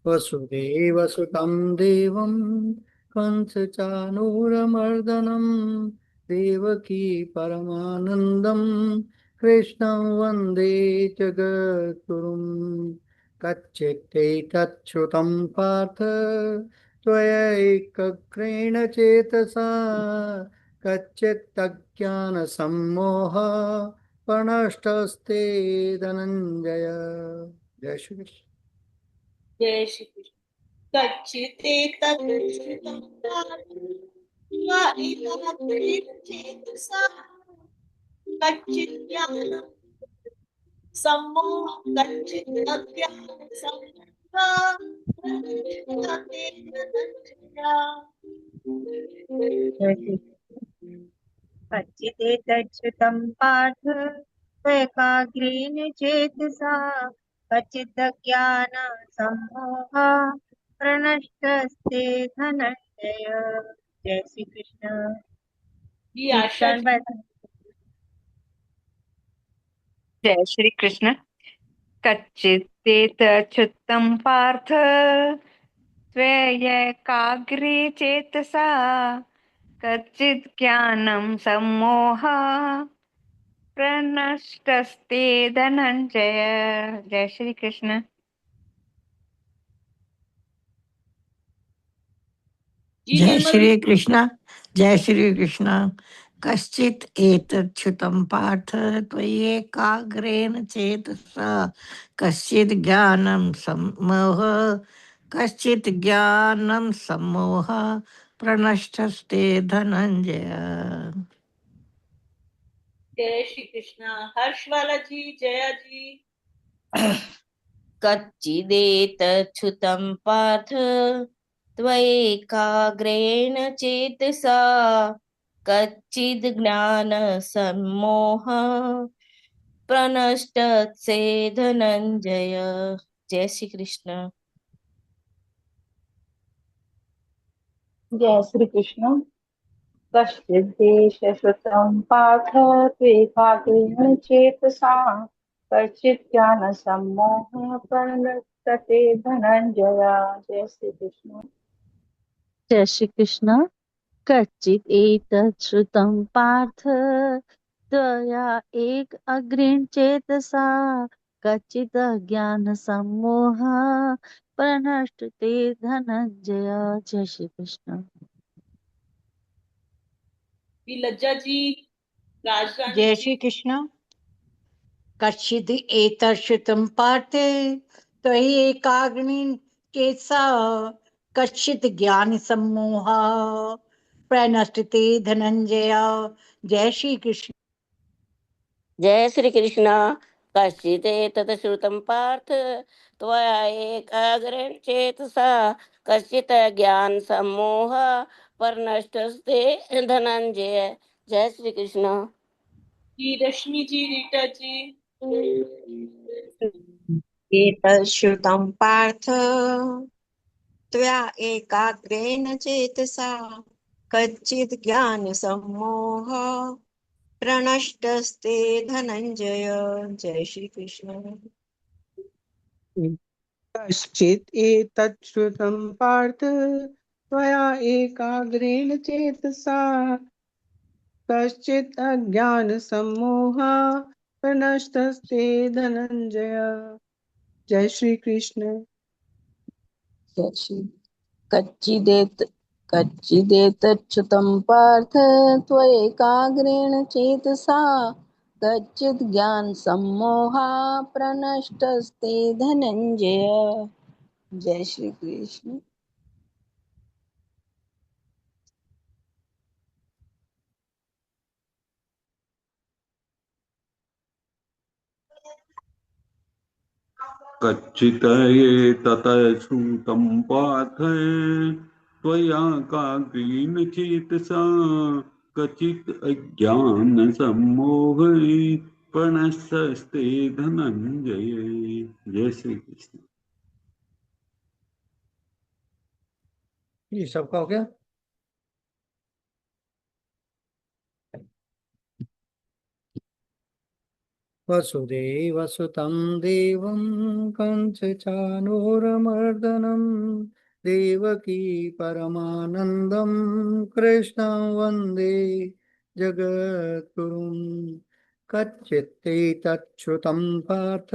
वसुदेवसुतं देवं कंसचानूरमर्दनं देवकी परमानन्दं कृष्णं वन्दे जगद्गुरुं। कच्चित्तैतच्छ्रुतं पार्थ त्वयैकग्रेण चेतसा कच्चित्तज्ञानसम्मोह प्रणष्टस्ते धनञ्जय। जय श्री कृष्ण। जय श्री कृष्ण। कच्चिते तच्चितं चेतसा कच्चित् ज्ञानं सम्मोह कच्चित् अज्ञानं सम्मोह प्रकृष्टते धनञ्जया। कच्चिदेतच्छ्रुतं पार्थ त्वैकाग्रेण चेतसा कच्चिदज्ञानसम्मोहः प्रणष्टस्ते धनञ्जय। जय श्री कृष्ण। जी आशा कीर्तन जी। बजा। जय श्री कृष्ण। कच्चिदेतच्छ्रुतं पार्थ त्वयैकाग्रे चेतसा कच्चित् ज्ञानं सम्मोह प्रनष्टस्ते धनंजय। जय श्री कृष्ण। जी जय निर्मल श्री कृष्ण। जय श्री कृष्ण। कश्चित् एतच्छ्रुतं पार्थ त्वयैकाग्रेण चेतसा कश्चित् ज्ञानं सम्मोह कश्चित् ज्ञानं सम्मोह प्रणष्टस्ते धनंजय। जय श्री कृष्ण। हर्षवाला जी, जया जी। कच्चिदेतच्छ्रुतं पार्थ त्वयैकाग्रेण चेतसा कच्चिद् ज्ञानसम्मोहः प्रणष्टस्य धनञ्जय। जय श्री कृष्ण। जय श्री कृष्ण। कश्चिद्देशश्रुतं पार्थ त्वेकाग्रेण चेतसा कश्चित् ज्ञानसम्मोहः प्रणष्टते धनञ्जय। जय श्री कृष्ण। जय श्री कृष्ण। कच्चित् एतत् पार्थ त्वया एक अग्रेण चेतसा कच्चित् अज्ञानसम्मोहः प्रणष्टते धनञ्जय। जय श्री कृष्ण। जी लज्जा जी, राजरानी जय जी। श्री कृष्ण। कच्चिद् एतच्छ्रुतं पार्थे त्वयि एकाग्रेण चेतसा कच्चित् ज्ञानसम्मोहः प्रणष्टते धनञ्जय। जय श्री कृष्ण। जय श्री कृष्ण। कश्चिदेतत् श्रुतं पार्थ त्वया एकाग्रेण चेतसा कश्चित् ज्ञानसम्मोहः परनष्टस्ते धनञ्जय। जय श्री कृष्ण। जी रश्मि जी, रीटा जी। एतच्छ्रुतं पार्थ त्वया एकाग्रेण चेतसा कच्चित् ज्ञानसम्मोहः प्रणष्टस्ते धनञ्जय। जय श्री कृष्ण। कश्चित् एतच्छ्रुतं पार्थ त्वया एकाग्रेण चेतसा कश्चित् अज्ञानसम्मोहः प्रणष्टस्ते धनञ्जय। जय श्री कृष्ण। कच्चिदेतच्छ्रुतं पार्थ त्वयैकाग्रेण चेतसा कच्चित् ज्ञानसम्मोहा प्रणष्टस्ते धनञ्जय। जय श्री कृष्ण। कच्चिदेतच्छ्रुतं पार्थ त्वया काग्रेण चेतसा कचित् अज्ञानसम्मोहे प्रणश्यस्ते धनञ्जय। जय श्री कृष्ण। ये सबका हो गया। वसुदेवसुतं देवं कंसचाणूरमर्दनं देवकी परमानन्दं कृष्णं वन्दे जगद्गुरुं कच्चित्ते तच्छ्रुतं पार्थ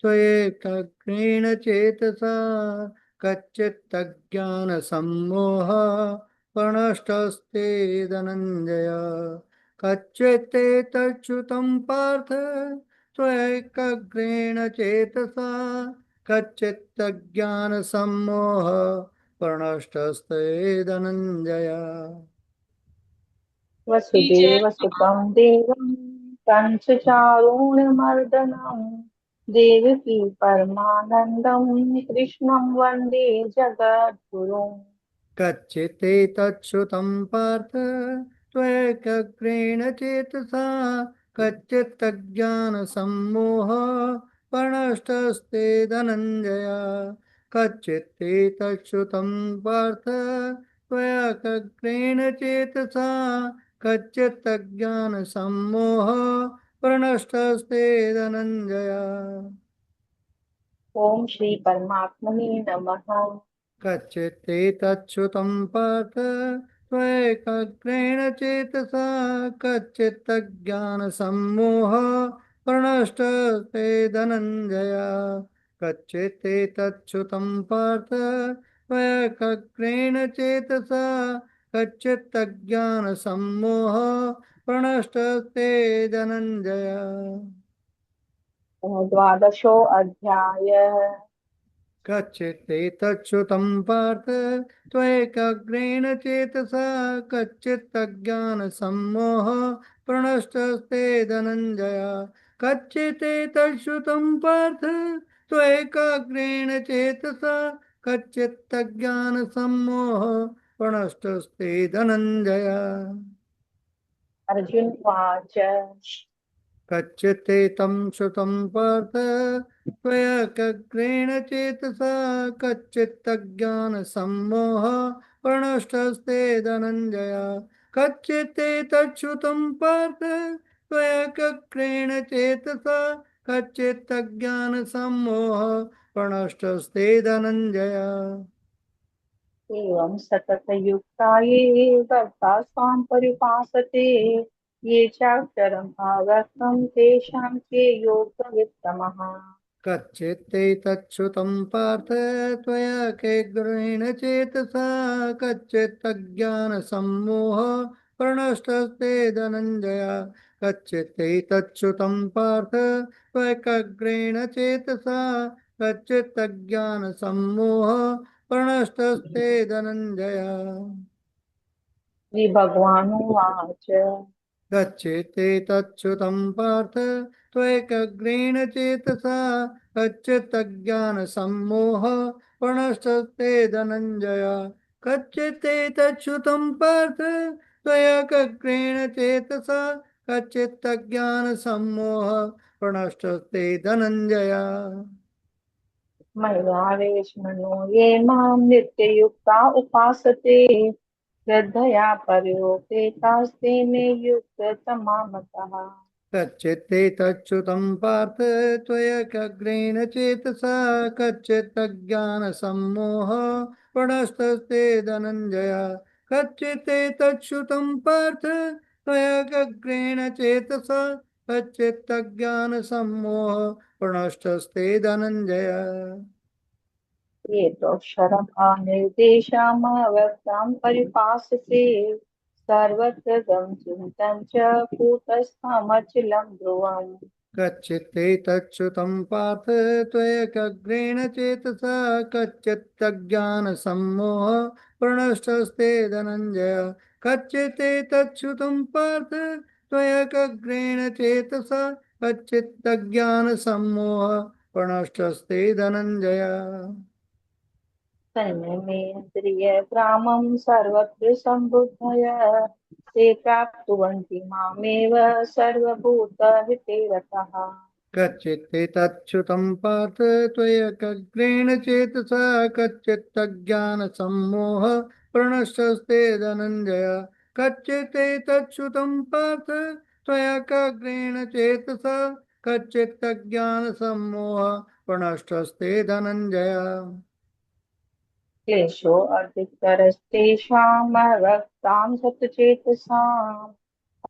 त्वयैकाग्रेण चेतसा कच्चित्तज्ञानसम्मोह प्रणष्टस्ते धनञ्जय कच्चित्ते तच्छ्रुतं पार्थ त्वयैकाग्रेण चेतसा कच्चित्तज्ञानसम्मोह प्रणष्टस्ते धनञ्जय वसुदेवसुतं देवं कंसचारूणमर्दनं देवकी परमानन्दं कृष्णं वन्दे जगद्गुरुम् कच्चित्ते तच्छ्रुतं पार्थ त्वयैकाग्रेण चेतसा कच्चित्तज्ञानसम्मोह प्रणष्टस्ते धनञ्जय कच्चित्ते तच्छ्रुतं पार्थ त्वयैकाग्रेण चेतसा कच्चित्तज्ञानसम्मोह प्रणष्टस्ते धनञ्जय ॐ श्री परमात्मने नमः। कच्चित्ते तच्छ्रुतं पार्थ त्वयैकाग्रेण चेतसा कच्चित्तज्ञानसम्मोह प्रणष्टस्ते धनञ्जय कच्चित्ते तच्छ्रुतं पार्थ त्वयैकाग्रेण चेतसा कच्चित्तज्ञानसम्मोह प्रणष्टस्ते धनञ्जय द्वादशोऽध्यायः कच्चित्ते तच्छ्रुतं पार्थ त्वयैकाग्रेण चेतसा कच्चित्तज्ञानसम्मोह प्रणष्टस्ते धनञ्जय कच्चित्ते तच्छ्रुतं पार्थ त्वयैकाग्रेण चेतसा कच्चित्तज्ञानसम्मोह प्रणष्टस्ते धनञ्जय अर्जुन उवाच कच्चित्ते तं श्रुतं पार्थ त्वयैकाग्रेण चेतसा कच्चित्तज्ञानसम्मोह प्रणष्टस्ते धनञ्जय कच्चित्ते तच्छ्रुतं पार्थ त्वयैकाग्रेण चेतसा कच्चित्तज्ञानसम्मोह प्रणष्टस्ते धनञ्जय एवं सततयुक्ता ये भक्ता स्वां पर्युपासते ये चाक्षरम् अव्यक्तं तेषां के योगवित्तमः कच्चित्ते तच्छ्रुतं पार्थ त्वयैकाग्रेण चेतसा कच्चित्तज्ञानसम्मोह प्रणष्टस्ते धनञ्जय कच्चित्ते तच्छ्रुतं पार्थ त्वयैकाग्रेण चेतसा कच्चित्तज्ञानसम्मोह प्रणष्टस्ते धनञ्जय श्रीभगवानुवाच कच्चित्ते तच्छ्रुतं पार्थ त्वयैकाग्रेण चेतसा कच्चित्तज्ञानसम्मोह प्रणष्टस्ते धनञ्जय कच्चित्ते तच्छ्रुतं पार्थ त्वयैकाग्रेण चेतसा कच्चित्तज्ञानसम्मोह प्रणष्टस्ते धनञ्जय मय्यावेशमनो ये मां नित्ययुक्ता उपासते श्रद्धया पर्योपेतास्ते मे युक्ततमा मतः कच्चित्ते तच्छ्रुतं पार्थ त्वयैकाग्रेण चेतसा कच्चित्तज्ञानसम्मोह प्रणष्टस्ते धनञ्जय कच्चित्ते तच्छ्रुतं पार्थ त्वयैकाग्रेण चेतसा कच्चित्तज्ञानसम्मोह प्रणष्टस्ते धनञ्जय ये दोषरम् अनिर्देशामव्यक्तां परिपासते सर्वत्र गं चिन्तं च कूटस्थमचलं ध्रुवम् कच्चित्ते तच्छ्रुतं पार्थ त्वयैकाग्रेण चेतसा कच्चित्तज्ञानसम्मोह प्रणष्टस्ते धनञ्जय कच्चित्ते तच्छ्रुतं पार्थ त्वयैकाग्रेण चेतसा कच्चित्तज्ञानसम्मोह प्रणष्टस्ते धनञ्जय संयमेन्द्रियग्रामं सर्वत्र सम्बुद्धय ते प्राप्नुवन्ति मामेव सर्वभूतहिते रतः कच्चित्ते तच्छ्रुतं पार्थ त्वयैकाग्रेण चेतसा कच्चित्तज्ञानसम्मोह प्रणष्टस्ते धनञ्जय कच्चित्ते तच्छ्रुतं पार्थ त्वयैकाग्रेण चेतसा कच्चित् अज्ञानसम्मोह प्रणष्टस्ते धनञ्जय। क्लेशोऽधिकतरस्तेषाम् अव्यक्तां सतचेतसाम्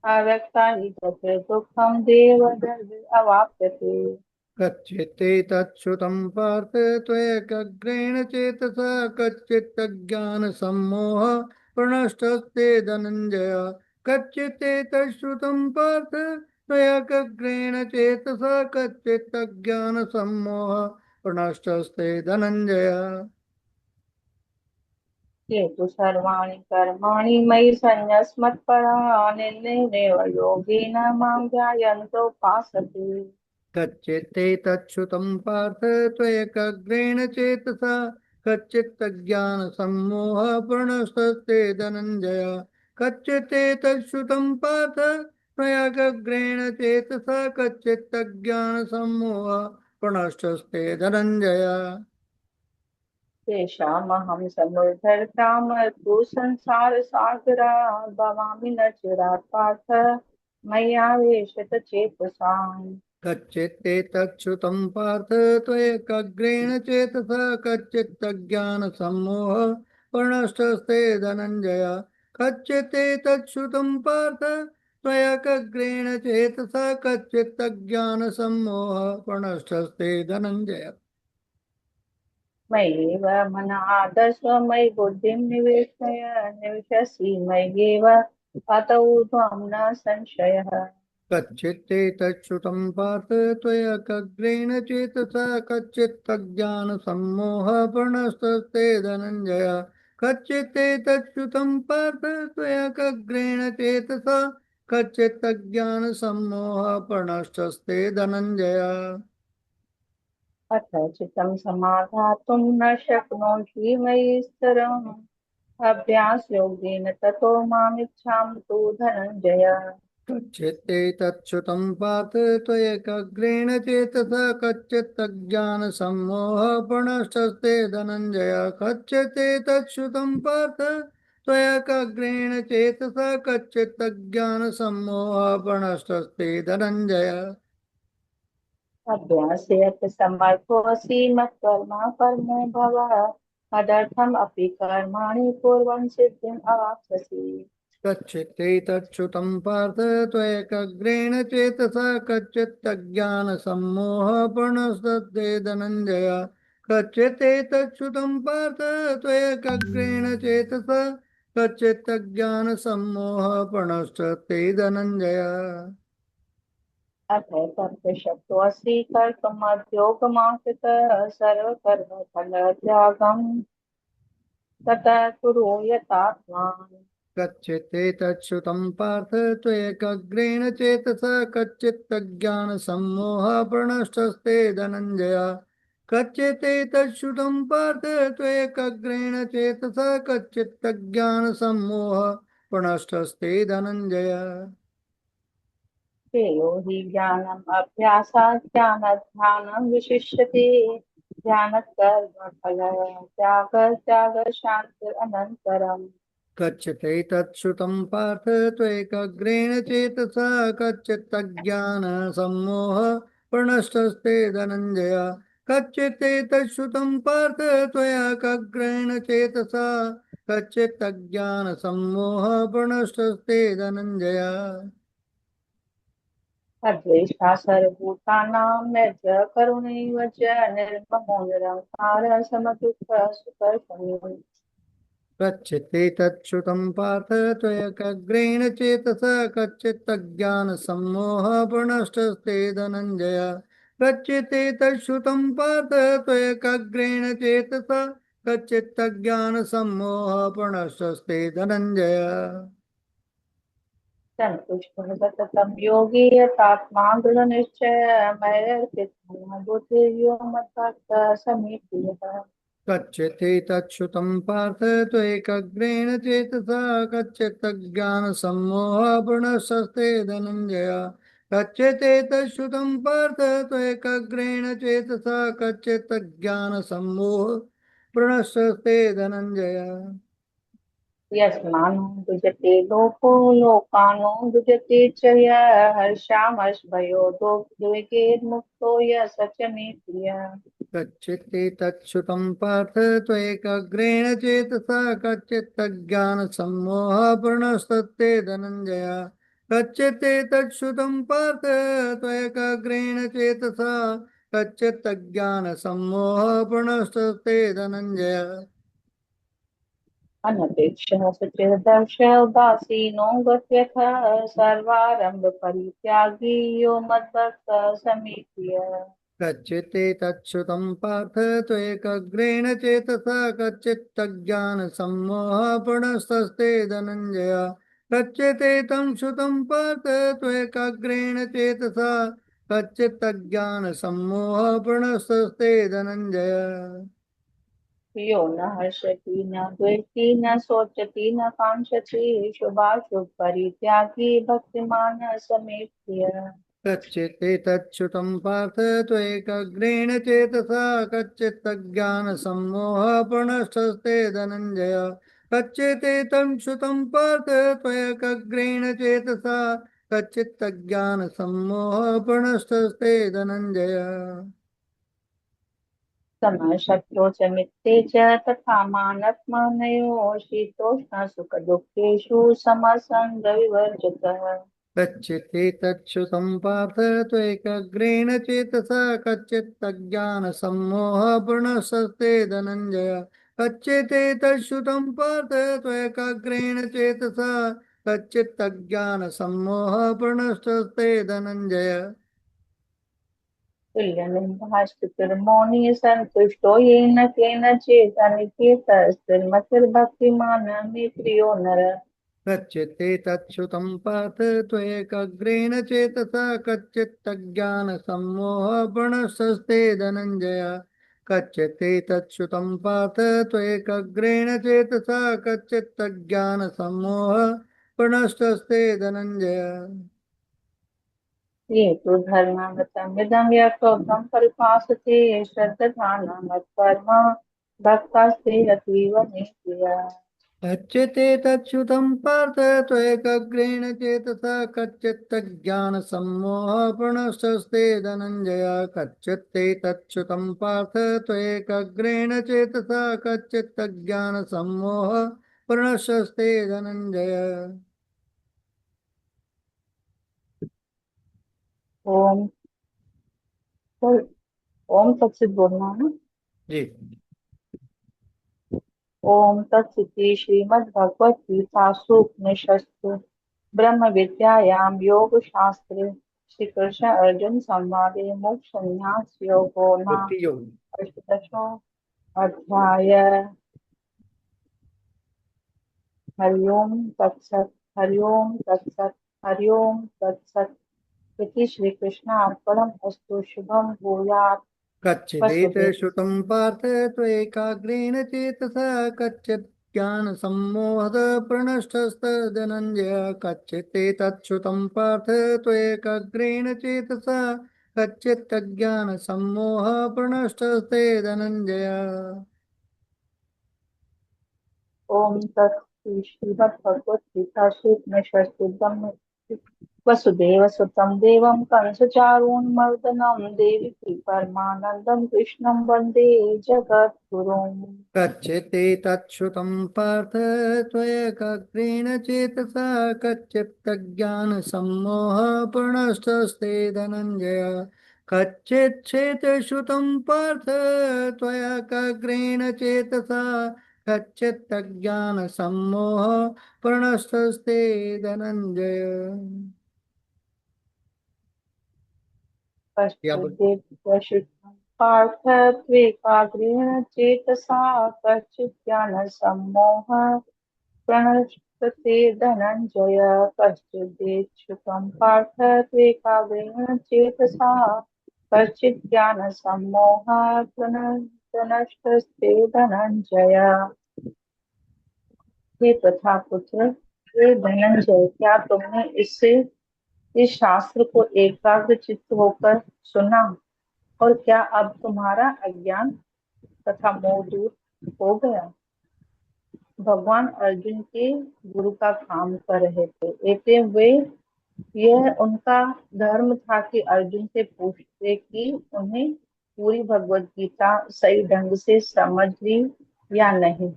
अव्यक्ता हि तत्र दुःखं देवदर्भिरवाप्यते। कच्चित् एतच्छ्रुतं पार्थ त्वयैकाग्रेण चेतसा कच्चित् अज्ञानसम्मोह प्रणष्टस्ते धनञ्जय। कच्चित् एतच्छ्रुतं पार्थ त्वयैकाग्रेण चेतसा कच्चित् अज्ञानसम्मोह प्रणष्टस्ते धनञ्जय। ये तु सर्वाणि कर्माणि मयि सन्न्यस्मत्परा निर्णयेनैव योगेन मां ध्यायन्तोपासते। कच्चित् एतच्छ्रुतं पार्थ त्वयैकाग्रेण चेतसा कच्चित् अज्ञानसम्मोहः प्रणष्टस्ते धनञ्जय। कच्चित् एतच्छ्रुतं पार्थ त्वयैकाग्रेण चेतसा कच्चित् अज्ञानसम्मोहः प्रणष्टस्ते धनञ्जय। तेषामहं समुद्धर्ता मृत्यु संसारसागरात् भवामि न चिरात् पार्थ मय्यावेशत चेतसाम्। कच्चित् एतच्छ्रुतं पार्थ त्वयैकाग्रेण चेतसा कच्चित् अज्ञानसम्मोहः प्रणष्टस्ते धनञ्जय। कच्चित् एतच्छ्रुतं पार्थ त्वयैकाग्रेण चेतसा कच्चित् अज्ञानसम्मोहः प्रणष्टस्ते धनञ्जय। मय्येव मन आदस्व मयि बुद्धिं निविशसि मय्येव अत ऊर्ध्वं न संशयः। कच्चित् एतच्छ्रुतं पार्थ त्वयैकाग्रेण चेतसा कच्चित् अज्ञानसम्मोहः प्रणष्टस्ते धनञ्जय। कच्चित् एतच्छ्रुतं पार्थ त्वयैकाग्रेण चेतसा कच्चित् अज्ञानसम्मोहः प्रणष्टस्ते धनञ्जय। अथ चित्तं समाधातुं न शक्नोषि मयि स्थिरम् अभ्यासयोगेन ततो मामिच्छां तु धनञ्जय। कच्चित् एतच्छ्रुतं पार्थ त्वयैकाग्रेण चेतसा कच्चित् अज्ञानसम्मोहः प्रणष्टस्ते धनञ्जय। कच्चित् एतच्छ्रुतं पार्थ त्वयैकाग्रेण चेतसा कच्चित् अज्ञानसम्मोहः प्रणष्टस्ते धनञ्जय। अभ्यासेऽपि समर्थोऽसि मत्कर्मा परमो भव मदर्थम् अपि कर्माणि कुर्वन् सिद्धिम् अवाप्स्यसि। कच्चित् एतच्छ्रुतं पार्थ त्वयैकाग्रेण चेतसा कच्चित् अज्ञानसम्मोहः प्रणष्टस्ते धनञ्जय। कच्चित् एतच्छ्रुतं पार्थ त्वयैकाग्रेण चेतसा कच्चित् अज्ञानसम्मोहः प्रणष्टस्ते धनञ्जय। अथ तत्शक्तोऽसि कर्तुमद्योगमाश्रितः सर्वकर्मफलत्यागम् ततः कुरु यथात्मान्। कच्चित् एतच्छ्रुतं पार्थ त्वयैकाग्रेण चेतसा कच्चित् अज्ञानसम्मोहः प्रणष्टस्ते धनञ्जय। कच्चित् एतच्छ्रुतं पार्थ त्वयैकाग्रेण चेतसा कच्चित् अज्ञानसम्मोहः प्रणष्टस्ते धनञ्जय। श्रेयो हि ज्ञानम् अभ्यासात् ज्ञानध्यानं विशिष्यते ध्यानकर्मफलत्यागः शान्तिरनन्तरम्। कच्चित् एतच्छ्रुतं पार्थ त्वयैकाग्रेण चेतसा कच्चित् अज्ञानसम्मोहः प्रणष्टस्ते धनञ्जय। कच्चित् एतच्छ्रुतं पार्थ त्वयैकाग्रेण चेतसा कच्चित् अज्ञानसम्मोहः प्रणष्टस्ते धनञ्जय। अद्वेष्टा सर्वभूतानां मध्यः करुणैव च निर्ममो निरङ्कारः समदुःखः सुखः। कच्चित् एतच्छ्रुतं पार्थ त्वयैकाग्रेण चेतसा कच्चित् अज्ञानसम्मोहः प्रणष्टस्ते धनञ्जय। कच्चित् एतच्छ्रुतं पार्थ त्वयैकाग्रेण चेतसा कच्चित् अज्ञानसम्मोहः प्रणष्टस्ते धनञ्जय। सन्तुष्टः सततं योगी यथात्मा दृढनिश्चयः मय्यर्पितः बुद्धिर्यो मद्भक्तः स मे प्रियः। कच्चित् एतच्छ्रुतं पार्थ त्वयैकाग्रेण चेतसा कच्चित् अज्ञानसम्मोहः प्रणष्टस्ते धनञ्जय। कच्चित् एतच्छ्रुतं पार्थ त्वयैकाग्रेण चेतसा कच्चित् अज्ञानसम्मोहः प्रणष्टस्ते धनञ्जय। यस्मानो दुजते लोको लोकानो दुजते च यः हर्षामर्षभयो द्विगेर्मुक्तो यः स च मे प्रियः कच्चित् तच्छ्रुतं पार्थ त्वैकाग्रेण चेतसा कच्चित् तज्ज्ञानसम्मोहपूर्णस्तत्ते धनञ्जय कच्चित् तच्छ्रुतं पार्थ त्वैकाग्रेण चेतसा कच्चित् तज्ज्ञानसम्मोहपूर्णस्तत्ते धनञ्जय अनपेक्षः सचिर्दर्श उदासीनो गत्यथः सर्वारम्भ परित्यागी यो मद्भक्तः स मे प्रियः कच्चित् तच्छ्रुतं पार्थ त्वैकाग्रेण चेतसा कच्चित् तज्ज्ञानसम्मोहपूर्णस्तस्ते धनञ्जय कच्चित् तं श्रुतं पार्थ त्वैकाग्रेण चेतसा कच्चित् तज्ज्ञानसम्मोहपूर्णस्तस्ते धनञ्जय यो न हर्षति न द्वेष्टि न शोचति न काङ्क्षति शुभाशुभ परित्यागी भक्तिमान् स मे प्रियः कच्चित् तच्छ्रुतं पार्थ त्वैकाग्रेण चेतसा कच्चित् तज्ज्ञानसम्मोहपूर्णस्तस्ते धनञ्जय कच्चित् तं श्रुतं पार्थ त्वैकाग्रेण चेतसा कच्चित् तज्ज्ञानसम्मोहपूर्णस्तस्ते धनञ्जय समशत्रो च मित्रे च तथा मानत्मनयो शीतोष्ण सुखदुःखेषु समसङ्गविवर्जितः कच्चित् तच्छ्रुतं पार्थ त्वैकाग्रेण चेतसा कच्चित् तज्ज्ञानसम्मोहपूर्णस्तस्ते धनञ्जय कच्चित् तच्छ्रुतं पार्थ त्वैकाग्रेण चेतसा कच्चित् तज्ज्ञानसम्मोहपूर्णस्तस्ते धनञ्जय तुल्यनिर्भाषितुर्मौनी सन्तुष्टो येन केनचित् अनिकेतस्थिर्मतिर्भक्तिमान् मे प्रियो नरः कच्चित् तच्छ्रुतं पार्थ त्वैकाग्रेण चेतसा कच्चित् तज्ज्ञानसम्मोहपूर्णस्तस्ते धनञ्जय कच्चित् तच्छ्रुतं पार्थ त्वैकाग्रेण चेतसा कच्चित् तज्ज्ञानसम्मोहपूर्णस्तस्ते धनञ्जय ये तु धर्मगतमिदं यत्त्वं परिपासते श्रद्धाना मत्कर्म भक्तास्ते अतीव मे प्रियः कच्चित् तच्छ्रुतं पार्थ त्वैकाग्रेण चेतसा कच्चित् तज्ज्ञानसम्मोहपूर्णस्तस्ते धनञ्जय कच्चित् तच्छ्रुतं पार्थ त्वैकाग्रेण चेतसा कच्चित् तज्ज्ञानसम्मोहपूर्णस्तस्ते धनञ्जय ओम ओम तत्सत बोलना है। जी ओम तत्सति श्रीमद्भगवत गीतासु उपनिषत्सु ब्रह्म विद्यायां योग शास्त्रे श्री कृष्ण अर्जुन संवादे मोक्ष संन्यास योगो नाम भक्ति योग अष्टदशो अध्याय। हरिओम तत्सत हरिओम तत्सत हरिओम तत्सत इति श्री कृष्णार्पणमस्तु। शुभम भूयात्। कच्चिदेत श्रुतं पार्थ त्वैकाग्रेण चेतसा कच्चित् ज्ञानसम्मोहः प्रणष्टस्तधनञ्जय कच्चित् तच्छ्रुतं पार्थ त्वैकाग्रेण चेतसा कच्चित् तज्ज्ञानसम्मोहः प्रणष्टस्ते धनञ्जय ओम तत्श्रीमद्भगवद्गीतासु उपनिषत्सु ब्रह्म वसुदेव सुतं देवं कंसचारूणमर्दनं देवकी परमानन्दं कृष्णं वन्दे जगद्गुरुम्। कच्चित् तच्छ्रुतं पार्थ त्वैकाग्रेण चेतसा कच्चित् तज्ज्ञानसम्मोहः प्रणष्टस्ते धनञ्जय कच्चित् श्रुतं पार्थ त्वैकाग्रेण चेतसा कच्चित् तज्ज्ञानसम्मोहः प्रणष्टस्ते धनञ्जय कश्चिद्देवश्रुतं पार्थ त्वेकाग्रेण चेतसा कश्चित् ज्ञानसम्मोहः प्रणष्टस्ते धनञ्जय कश्चिद्देवश्रुतं पार्थ त्वेकाग्रेण चेतसा कश्चित् ज्ञानसम्मोहः प्रणष्टस्ते धनञ्जय। हे प्रथा पुत्र, हे धनंजय, क्या तुमने इस शास्त्र को एकाग्र चित्त होकर सुना और क्या अब तुम्हारा अज्ञान तथा मोह दूर हो गया। भगवान अर्जुन के गुरु का काम कर रहे थे। इसलिए वे यह उनका धर्म था कि अर्जुन से पूछते कि उन्हें पूरी भगवत गीता सही ढंग से समझ ली या नहीं।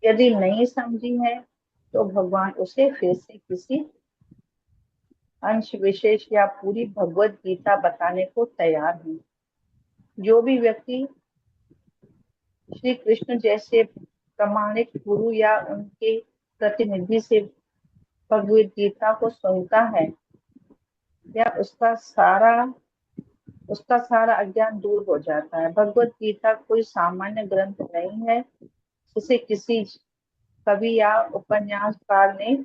यदि नहीं समझी है तो भगवान उसे फिर से किसी अंश विशेष या पूरी भगवत गीता बताने को तैयार हैं। जो भी व्यक्ति श्री कृष्ण जैसे प्रमाणिक गुरु या उनके प्रतिनिधि से भगवत गीता को सुनता है या उसका सारा अज्ञान दूर हो जाता है। भगवत गीता कोई सामान्य ग्रंथ नहीं है जिसे किसी कवि या उपन्यासकार ने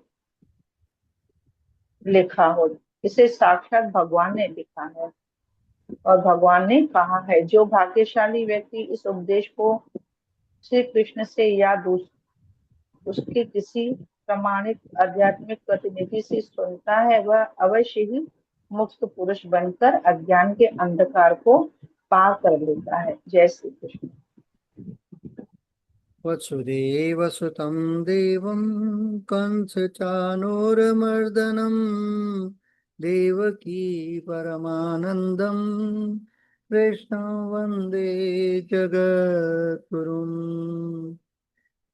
लिखा हो। इसे साक्षात भगवान ने लिखा है और भगवान ने कहा है, जो भाग्यशाली व्यक्ति इस उपदेश को श्री कृष्ण से या उसके किसी प्रमाणित आध्यात्मिक प्रतिनिधि से सुनता है, वह अवश्य ही मुक्त पुरुष बनकर अज्ञान के अंधकार को पार कर लेता है। जय श्री कृष्ण। वसुदेवसुतं देवं कंसचानूरमर्दनं देवकी परमानन्दं कृष्णं वन्दे जगद्गुरुं।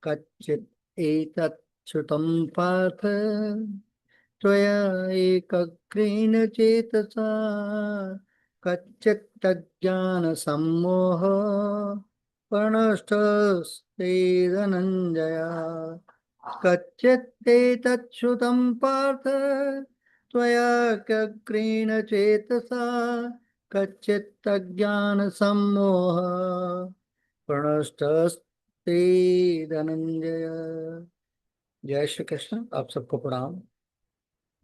कच्चित् एतत् श्रुतं पार्थ त्वया एकग्रेण चेतसा कच्चित् तज्ज्ञानसम्मोह प्रणष्टस्ते धनञ्जय। कच्चित् एतच्छ्रुतं पार्थ त्वया व्यग्रेण चेतसा कच्चित् तज्ज्ञानसम्मोह प्रणष्टस्ते धनंजय। जय श्री कृष्ण। आप सबको प्रणाम।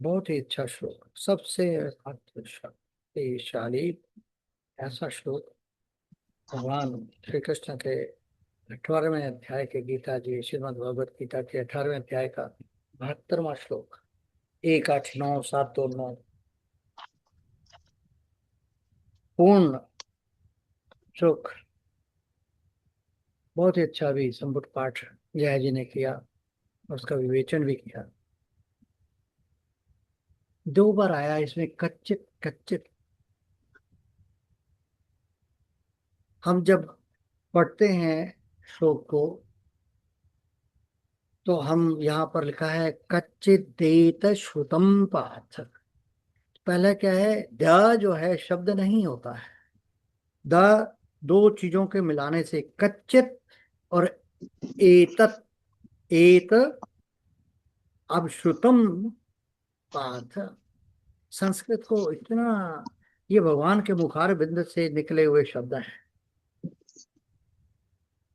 बहुत ही अच्छा श्लोक, सबसे अर्थशाली ऐसा श्लोक भगवान श्री कृष्ण के 18वें अध्याय के गीता जी श्रीमद् भगवत गीता के 18वें अध्याय का 72वां श्लोक 189729 पूर्ण सुख। बहुत ही अच्छा भी संपुट पाठ जया जी ने किया और उसका विवेचन भी किया। 2 बार आया इसमें कच्चित कच्चित। हम जब पढ़ते हैं श्लोक को तो हम यहाँ पर लिखा है कच्चित देत श्रुतम पार्थ। पहले क्या है, द जो है शब्द नहीं होता है। द 2 चीजों के मिलाने से कच्चित और एतत एत। अब श्रुतम पार्थ संस्कृत को इतना, ये भगवान के मुखार बिंद से निकले हुए शब्द हैं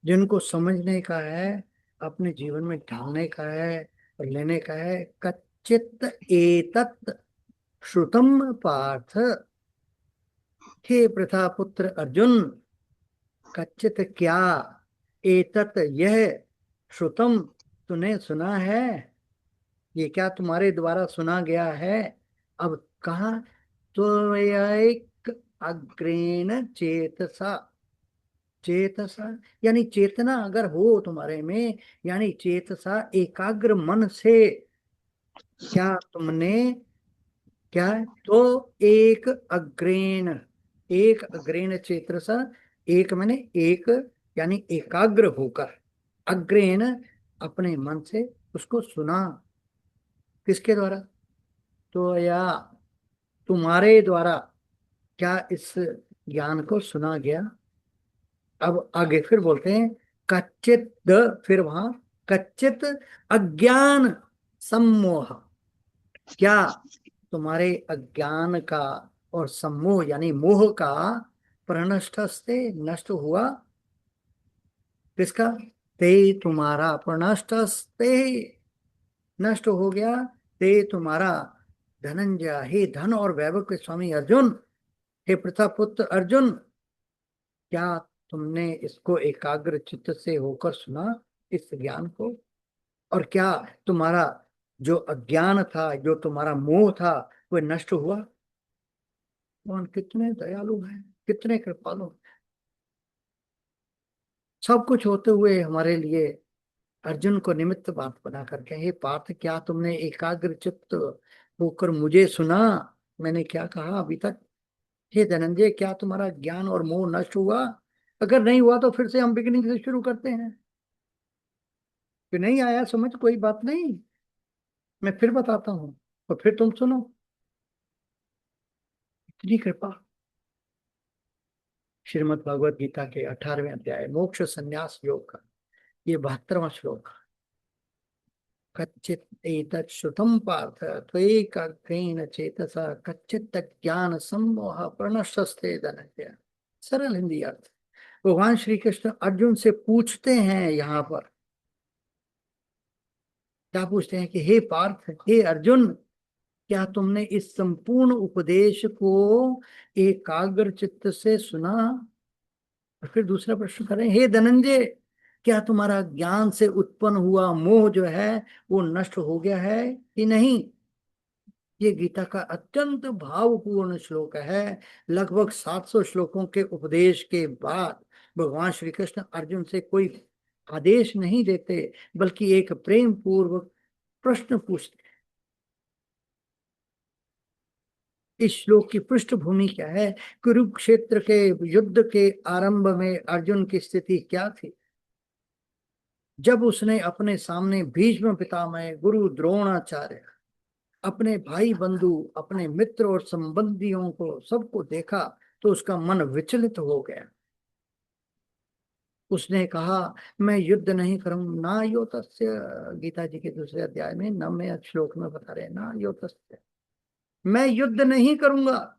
जिनको समझने का है, अपने जीवन में ढालने का है और लेने का है। कच्चित एतत् श्रुतम पार्थ। हे प्रथा पुत्र अर्जुन, कच्चित क्या, एतत् यह, श्रुतम तूने सुना है, ये क्या तुम्हारे द्वारा सुना गया है। अब कहा तो एक अग्रेण चेतसा। चेतसा यानी चेतना अगर हो तुम्हारे में, यानी चेतसा एकाग्र मन से क्या तुमने क्या तो एक अग्रेण, एक अग्रेण चेतसा, एक मैंने एक यानी एकाग्र होकर, अग्रेण अपने मन से उसको सुना। किसके द्वारा, तो या तुम्हारे द्वारा क्या इस ज्ञान को सुना गया। अब आगे फिर बोलते हैं कच्चित द, फिर वहां कच्चित अज्ञान सम्मोह। क्या तुम्हारे अज्ञान का और सम्मोह यानी मोह का प्रणष्ट से नष्ट हुआ। किसका, ते तुम्हारा, प्रणष्ट ते नष्ट हो गया, ते तुम्हारा। धनंजय, हे धन और वैभव के स्वामी अर्जुन, हे प्रतापुत्र अर्जुन, क्या तुमने इसको एकाग्र चित्त से होकर सुना इस ज्ञान को। और क्या तुम्हारा जो अज्ञान था, जो तुम्हारा मोह था, वह नष्ट हुआ। भगवान कितने दयालु हैं, कितने कृपालु हैं। सब कुछ होते हुए हमारे लिए अर्जुन को निमित्त बात बना करके, हे पार्थ क्या तुमने एकाग्र चित्त होकर मुझे सुना, मैंने क्या कहा अभी तक। हे धनंजय क्या तुम्हारा ज्ञान और मोह नष्ट हुआ? अगर नहीं हुआ तो फिर से हम बिगिनिंग से शुरू करते हैं। फिर नहीं आया समझ, कोई बात नहीं, मैं फिर बताता हूँ और फिर तुम सुनो। इतनी कृपा। श्रीमद् भगवद गीता के 18वें अध्याय मोक्ष संन्यास योग का ये 72वां श्लोक। कच्चित एतत् श्रुतं पार्थ त्वयैकाग्रेण चेतसा कच्चित् ज्ञान सम्मोह प्रणश्यस्ते धनंजय। सरल हिंदी अर्थ। भगवान श्री कृष्ण अर्जुन से पूछते हैं यहाँ पर, क्या पूछते हैं कि हे पार्थ, हे अर्जुन, क्या तुमने इस संपूर्ण उपदेश को एकाग्र चित्त से सुना? और फिर दूसरा प्रश्न करें, हे धनंजय क्या तुम्हारा ज्ञान से उत्पन्न हुआ मोह जो है वो नष्ट हो गया है कि नहीं? ये गीता का अत्यंत भावपूर्ण श्लोक है। लगभग 700 श्लोकों के उपदेश के बाद भगवान श्री कृष्ण अर्जुन से कोई आदेश नहीं देते, बल्कि एक प्रेम पूर्वक प्रश्न पूछते। इस श्लोक की पृष्ठभूमि क्या है? कुरुक्षेत्र के युद्ध के आरंभ में अर्जुन की स्थिति क्या थी? जब उसने अपने सामने भीष्म पितामह, गुरु द्रोणाचार्य, अपने भाई बंधु, अपने मित्र और संबंधियों को सबको देखा तो उसका मन विचलित हो गया। उसने कहा मैं युद्ध नहीं करूंगा, ना यो तस्य। गीता जी के दूसरे अध्याय में 9वें श्लोक में बता रहे हैं, ना यो तस्य, मैं युद्ध नहीं करूंगा।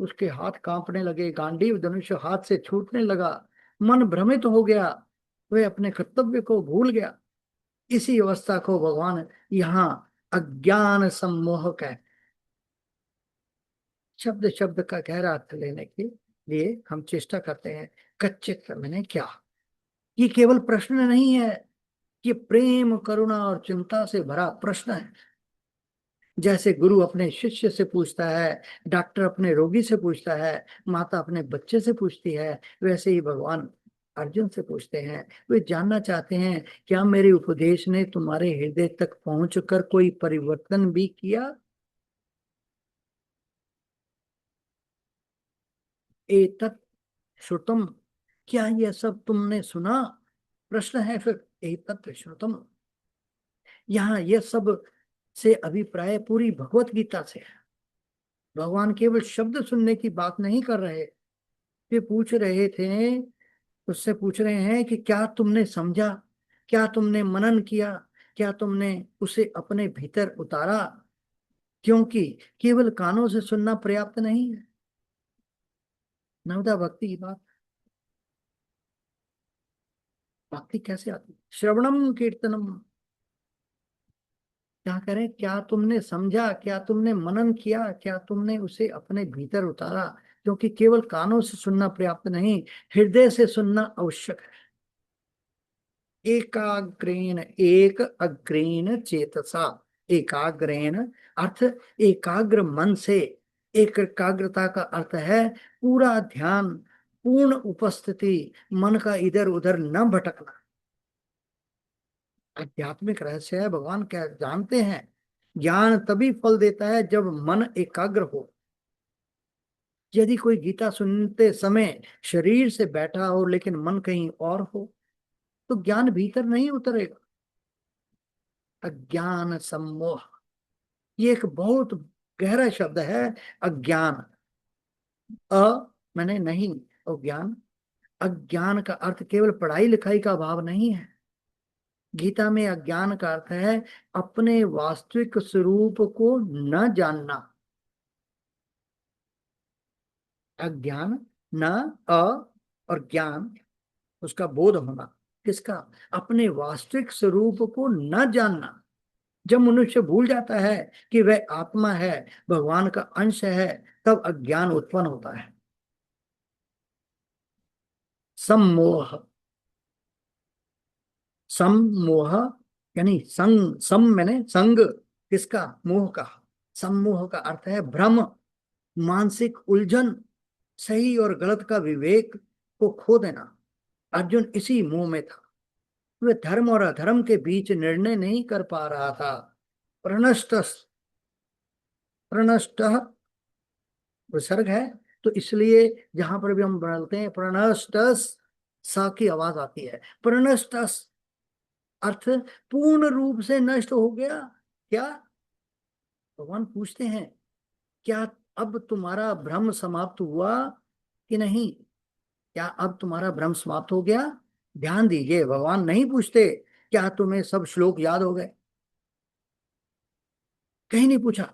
उसके हाथ कांपने लगे, गांडीव धनुष हाथ से छूटने लगा, मन भ्रमित हो गया, वह अपने कर्तव्य को भूल गया। इसी अवस्था को भगवान यहाँ अज्ञान सम्मोह कहते। शब्द शब्द का गहरा अर्थ लेने के लिए हम चेष्टा करते हैं। कच्चित मैंने क्या, ये केवल प्रश्न नहीं है, ये प्रेम करुणा और चिंता से भरा प्रश्न है। जैसे गुरु अपने शिष्य से पूछता है, डॉक्टर अपने रोगी से पूछता है, माता अपने बच्चे से पूछती है, वैसे ही भगवान अर्जुन से पूछते हैं। वे जानना चाहते हैं क्या मेरे उपदेश ने तुम्हारे हृदय तक पहुंचकर कोई परिवर्तन भी किया? एतत् श्रुतम, क्या यह सब तुमने सुना? प्रश्न है फिर, एतत् श्रुतम, यहाँ यह सब से अभिप्राय पूरी भगवत गीता से है। भगवान केवल शब्द सुनने की बात नहीं कर रहे, वे पूछ रहे थे, उससे पूछ रहे हैं कि क्या तुमने समझा, क्या तुमने मनन किया, क्या तुमने उसे अपने भीतर उतारा? क्योंकि केवल कानों से सुनना पर्याप्त नहीं है। नवदा भक्ति की बात, भक्ति कैसे आती? श्रवणम कीर्तनम। क्या करें? क्या तुमने समझा, क्या तुमने मनन किया, क्या तुमने उसे अपने भीतर उतारा? क्योंकि केवल कानों से सुनना पर्याप्त नहीं, हृदय से सुनना आवश्यक है। एकाग्रेण, एक अग्रेण चेतसा, एकाग्रेण अर्थ एकाग्र मन से। एक एकाग्रता का अर्थ है पूरा ध्यान, पूर्ण उपस्थिति, मन का इधर उधर न भटकना। आध्यात्मिक रहस्य है। भगवान क्या जानते हैं, ज्ञान तभी फल देता है जब मन एकाग्र हो। यदि कोई गीता सुनते समय शरीर से बैठा हो लेकिन मन कहीं और हो तो ज्ञान भीतर नहीं उतरेगा। अज्ञान सम्मोह, ये एक बहुत गहरा शब्द है। अज्ञान, अ मैंने नहीं, और ज्ञान। अज्ञान का अर्थ केवल पढ़ाई लिखाई का भाव नहीं है। गीता में अज्ञान का अर्थ है अपने वास्तविक स्वरूप को न जानना। अज्ञान, न अ और ज्ञान, उसका बोध होना। किसका? अपने वास्तविक स्वरूप को न जानना। जब मनुष्य भूल जाता है कि वह आत्मा है, भगवान का अंश है, तब अज्ञान उत्पन्न होता है। सम्मोह, सम्मोह यानी संग, सम मैंने संग, किसका? मोह का। सम्मोह का अर्थ है भ्रम, मानसिक उलझन, सही और गलत का विवेक को खो देना। अर्जुन इसी मोह में था। वह धर्म और अधर्म के बीच निर्णय नहीं कर पा रहा था। प्रणष्ट, प्रणष्ट विसर्ग है, तो इसलिए जहां पर भी हम बोलते हैं प्रणष्ट, सा की आवाज आती है। प्रणष्ट अर्थ पूर्ण रूप से नष्ट हो गया क्या? भगवान पूछते हैं, क्या अब तुम्हारा भ्रम समाप्त हुआ कि नहीं? क्या अब तुम्हारा भ्रम समाप्त हो गया? ध्यान दीजिए, भगवान नहीं पूछते क्या तुम्हें सब श्लोक याद हो गए, कहीं नहीं पूछा।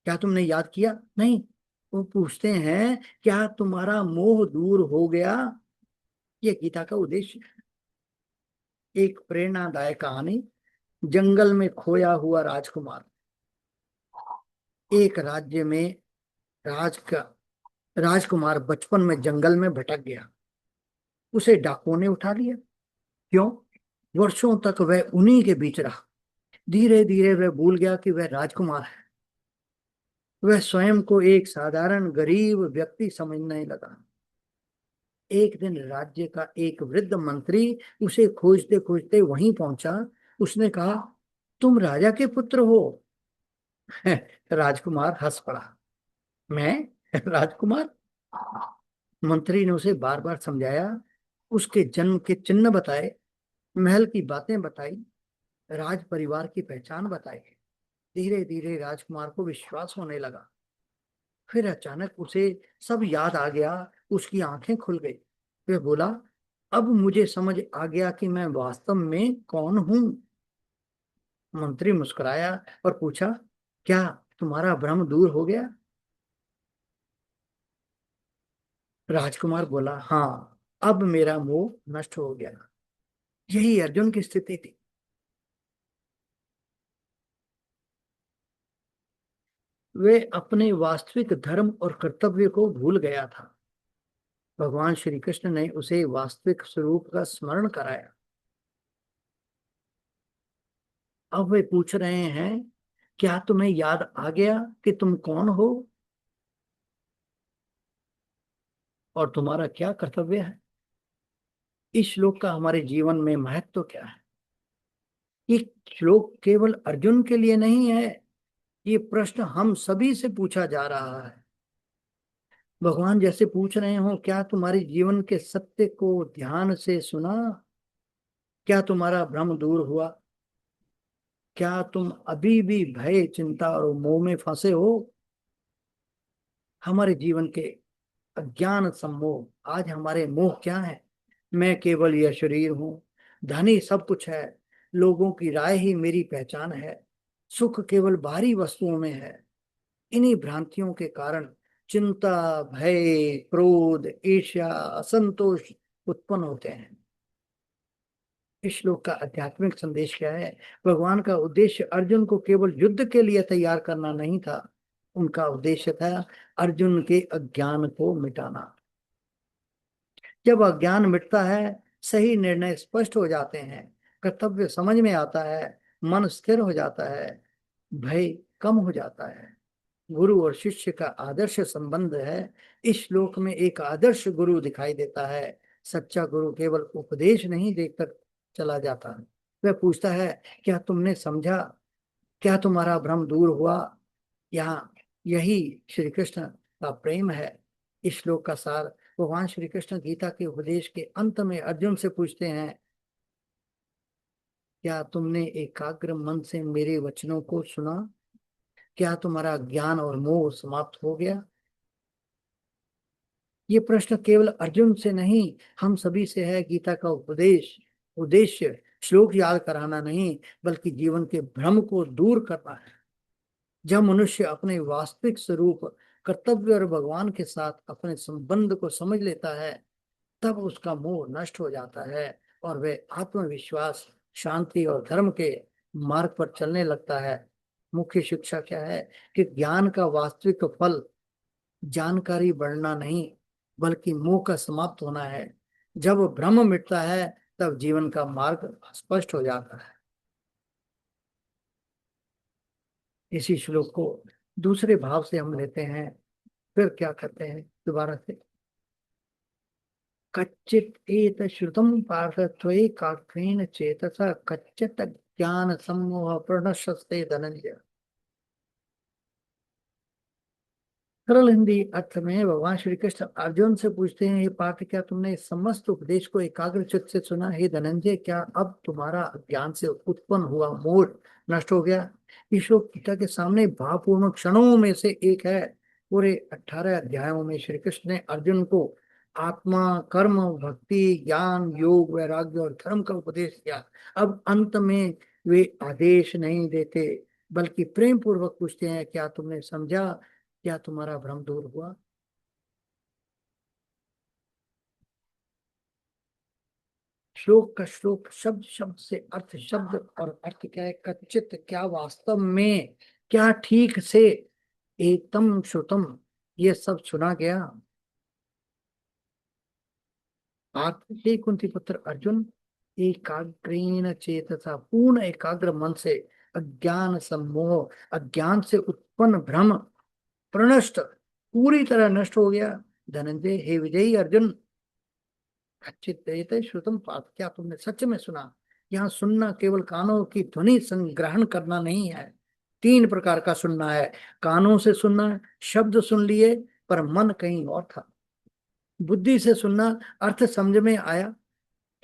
क्या तुमने याद किया? नहीं। वो पूछते हैं क्या तुम्हारा मोह दूर हो गया? ये गीता का उद्देश्य है। एक प्रेरणादायक कहानी। जंगल में खोया हुआ राजकुमार। एक राज्य में राजकुमार बचपन में जंगल में भटक गया। उसे डाकुओं ने उठा लिया। क्यों? वर्षों तक वह उन्हीं के बीच रहा। धीरे धीरे वह भूल गया कि वह राजकुमार है। वह स्वयं को एक साधारण गरीब व्यक्ति समझने लगा। एक दिन राज्य का एक वृद्ध मंत्री उसे खोजते खोजते वहीं पहुंचा। उसने कहा, तुम राजा के पुत्र हो? राजकुमार हंस पड़ा। मैं राजकुमार? मंत्री ने उसे बार बार समझाया, उसके जन्म के चिन्ह बताए, महल की बातें बताई, राज परिवार की पहचान बताई। धीरे धीरे राजकुमार को विश्वास होने लगा। फिर अचानक उसे सब याद आ गया। उसकी आंखें खुल गई। वह बोला, अब मुझे समझ आ गया कि मैं वास्तव में कौन हूं। मंत्री मुस्कुराया और पूछा, क्या तुम्हारा भ्रम दूर हो गया? राजकुमार बोला, हाँ, अब मेरा मोह नष्ट हो गया। यही अर्जुन की स्थिति थी। वे अपने वास्तविक धर्म और कर्तव्य को भूल गया था। भगवान श्री कृष्ण ने उसे वास्तविक स्वरूप का स्मरण कराया। अब वे पूछ रहे हैं, क्या तुम्हें याद आ गया कि तुम कौन हो और तुम्हारा क्या कर्तव्य है? इस श्लोक का हमारे जीवन में महत्व क्या है? ये श्लोक केवल अर्जुन के लिए नहीं है। ये प्रश्न हम सभी से पूछा जा रहा है। भगवान जैसे पूछ रहे हो, क्या तुम्हारे जीवन के सत्य को ध्यान से सुना? क्या तुम्हारा भ्रम दूर हुआ? क्या तुम अभी भी भय, चिंता और मोह में फंसे हो? हमारे जीवन के अज्ञान सम्मोह, आज हमारे मोह क्या है? मैं केवल यह शरीर हूं, धन ही सब कुछ है, लोगों की राय ही मेरी पहचान है, सुख केवल बाहरी वस्तुओं में है। इन्हीं भ्रांतियों के कारण चिंता, भय, क्रोध, ईर्ष्या, असंतोष उत्पन्न होते हैं। इस श्लोक का आध्यात्मिक संदेश क्या है? भगवान का उद्देश्य अर्जुन को केवल युद्ध के लिए तैयार करना नहीं था। उनका उद्देश्य था अर्जुन के अज्ञान को मिटाना। जब अज्ञान मिटता है, सही निर्णय स्पष्ट हो जाते हैं, कर्तव्य समझ में आता है, मन स्थिर हो जाता है, भय कम हो जाता है। गुरु और शिष्य का आदर्श संबंध है। इस श्लोक में एक आदर्श गुरु दिखाई देता है। सच्चा गुरु केवल उपदेश नहीं देकर चला जाता है। वह पूछता है, क्या तुमने समझा? क्या तुम्हारा भ्रम दूर हुआ? यहाँ यही श्री कृष्ण का प्रेम है। इस श्लोक का सार भगवान श्री कृष्ण गीता के उपदेश के अंत में अर्जुन से पूछते हैं, क्या तुमने एकाग्र मन से मेरे वचनों को सुना? क्या तुम्हारा ज्ञान और मोह समाप्त हो गया? ये प्रश्न केवल अर्जुन से नहीं, हम सभी से है। गीता का उद्देश्य श्लोक याद कराना नहीं, बल्कि जीवन के भ्रम को दूर करना है। जब मनुष्य अपने वास्तविक स्वरूप, कर्तव्य और भगवान के साथ अपने संबंध को समझ लेता है, तब उसका मोह नष्ट हो जाता है और वह आत्मविश्वास, शांति और धर्म के मार्ग पर चलने लगता है। मुख्य शिक्षा क्या है? कि ज्ञान का वास्तविक फल जानकारी बढ़ना नहीं, बल्कि मोह का समाप्त होना है। जब भ्रम मिटता है, तब जीवन का मार्ग स्पष्ट हो जाता है। इसी श्लोक को दूसरे भाव से हम लेते हैं। फिर क्या करते हैं? दोबारा से कच्चित एत श्रुतम पार्थ त्वयि काग्रेण चेतसा कच्चित ज्ञान सम्मोह प्रणश्यस्ते धनंजय। सरल हिंदी अर्थ में भगवान श्री कृष्ण अर्जुन से पूछते हैं, हे पार्थ क्या तुमने इस समस्त उपदेश को एकाग्र चित्त से सुना? हे धनंजय क्या अब तुम्हारा ज्ञान से उत्पन्न हुआ मोह नष्ट हो गया? ईश्वर गीता के सामने भावपूर्ण क्षणों में से एक है। पूरे 18 अध्यायों में श्री कृष्ण ने अर्जुन को आत्मा, कर्म, भक्ति, ज्ञान, योग, वैराग्य और धर्म का उपदेश किया। अब अंत में वे आदेश नहीं देते बल्कि प्रेम पूर्वक पूछते हैं, क्या तुमने समझा? क्या तुम्हारा भ्रम दूर हुआ? श्लोक का श्लोक, शब्द शब्द से अर्थ, शब्द और अर्थ क्या है? कच्चित क्या वास्तव में, क्या ठीक से, एकदम श्रुतम ये सब सुना गया। आप हे कुंती पुत्र अर्जुन, एकाग्रेण चेतसा पूर्ण एकाग्र मन से अज्ञान सम्मोह, अज्ञान से उत्पन्न भ्रम प्रणष्ट पूरी तरह नष्ट हो गया। धनंजय हे विजयी अर्जुन, कच्चित श्रुतम पार्थ क्या तुमने सच में सुना? यहाँ सुनना केवल कानों की ध्वनि संग्रहण करना नहीं है। 3 प्रकार का सुनना है। कानों से सुनना, शब्द सुन लिए पर मन कहीं और था। बुद्धि से सुनना, अर्थ समझ में आया।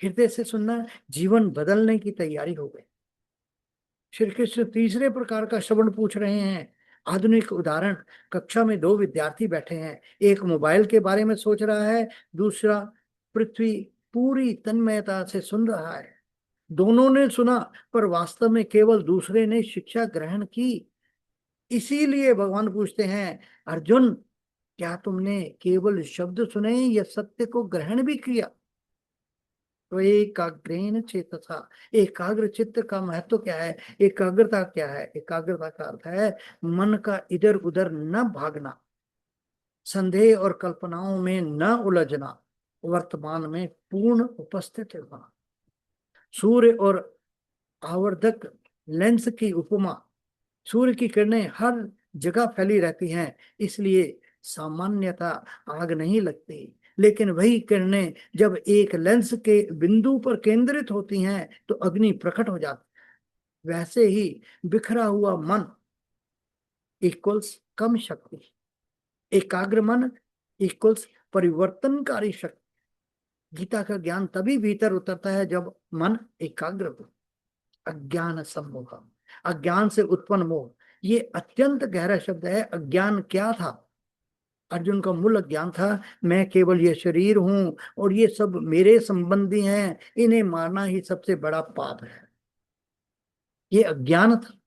हृदय से सुनना, जीवन बदलने की तैयारी हो गई। श्री कृष्ण तीसरे प्रकार का श्रवण पूछ रहे हैं। आधुनिक उदाहरण, कक्षा में 2 विद्यार्थी बैठे हैं। एक मोबाइल के बारे में सोच रहा है, दूसरा पृथ्वी पूरी तन्मयता से सुन रहा है। दोनों ने सुना पर वास्तव में केवल दूसरे ने शिक्षा ग्रहण की। इसीलिए भगवान पूछते हैं, अर्जुन क्या तुमने केवल शब्द सुने या सत्य को ग्रहण भी किया? तो एकाग्रेण चेतसा, एकाग्र चित्त का महत्व क्या है? एकाग्रता क्या है? एकाग्रता का अर्थ है मन का इधर उधर न भागना, संदेह और कल्पनाओं में न उलझना, वर्तमान में पूर्ण उपस्थित होना। सूर्य और आवर्धक लेंस की उपमा, सूर्य की किरणें हर जगह फैली रहती हैं, इसलिए सामान्यता आग नहीं लगती। लेकिन वही किरणें जब एक लेंस के बिंदु पर केंद्रित होती हैं तो अग्नि प्रकट हो जाती। वैसे ही बिखरा हुआ मन इक्वल्स कम शक्ति, एकाग्र मन इक्वल्स परिवर्तनकारी शक्ति। गीता का ज्ञान तभी भीतर उतरता है जब मन एकाग्र हो। अज्ञान सम्मोह, अज्ञान से उत्पन्न मोह, ये अत्यंत गहरा शब्द है। अज्ञान क्या था? अर्जुन का मूल अज्ञान था, मैं केवल ये शरीर हूं और ये सब मेरे संबंधी हैं, इन्हें मारना ही सबसे बड़ा पाप है। ये अज्ञान था।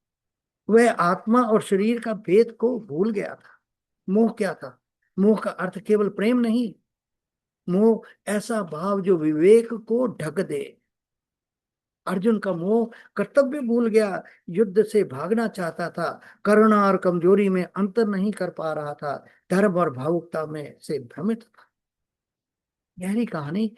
वह आत्मा और शरीर का भेद को भूल गया था। मोह क्या था? मोह का अर्थ केवल प्रेम नहीं, मोह ऐसा भाव जो विवेक को ढक दे। अर्जुन का मोह कर्तव्य भूल गया, युद्ध से भागना चाहता था, करुणा और कमजोरी में अंतर नहीं कर पा रहा था, धर्म और भावुकता में से भ्रमित था। गहरी कहानी,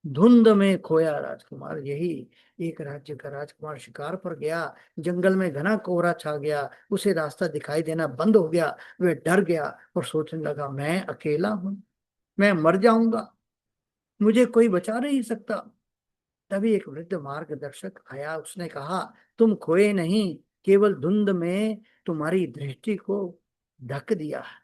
धुंध में खोया राजकुमार। यही एक राज्य का राजकुमार शिकार पर गया, जंगल में घना कोहरा छा गया, उसे रास्ता दिखाई देना बंद हो गया। वह डर गया और सोचने लगा, मैं अकेला हूं, मैं मर जाऊंगा, मुझे कोई बचा नहीं सकता। तभी एक वृद्ध मार्गदर्शक आया, उसने कहा, तुम खोए नहीं, केवल धुंध में तुम्हारी दृष्टि को ढक दिया है।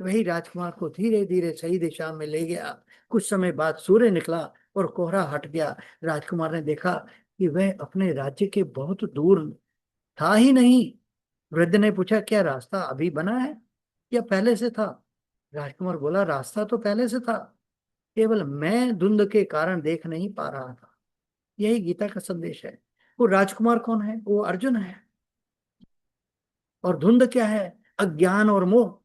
वही राजकुमार को धीरे धीरे सही दिशा में ले गया। कुछ समय बाद सूर्य निकला और कोहरा हट गया। राजकुमार ने देखा कि वह अपने राज्य के बहुत दूर था ही नहीं। वृद्ध ने पूछा, क्या रास्ता अभी बना है या पहले से था? राजकुमार बोला, रास्ता तो पहले से था, केवल मैं धुंध के कारण देख नहीं पा रहा था। यही गीता का संदेश है। वो राजकुमार कौन है? वो अर्जुन है। और धुंध क्या है? अज्ञान और मोह।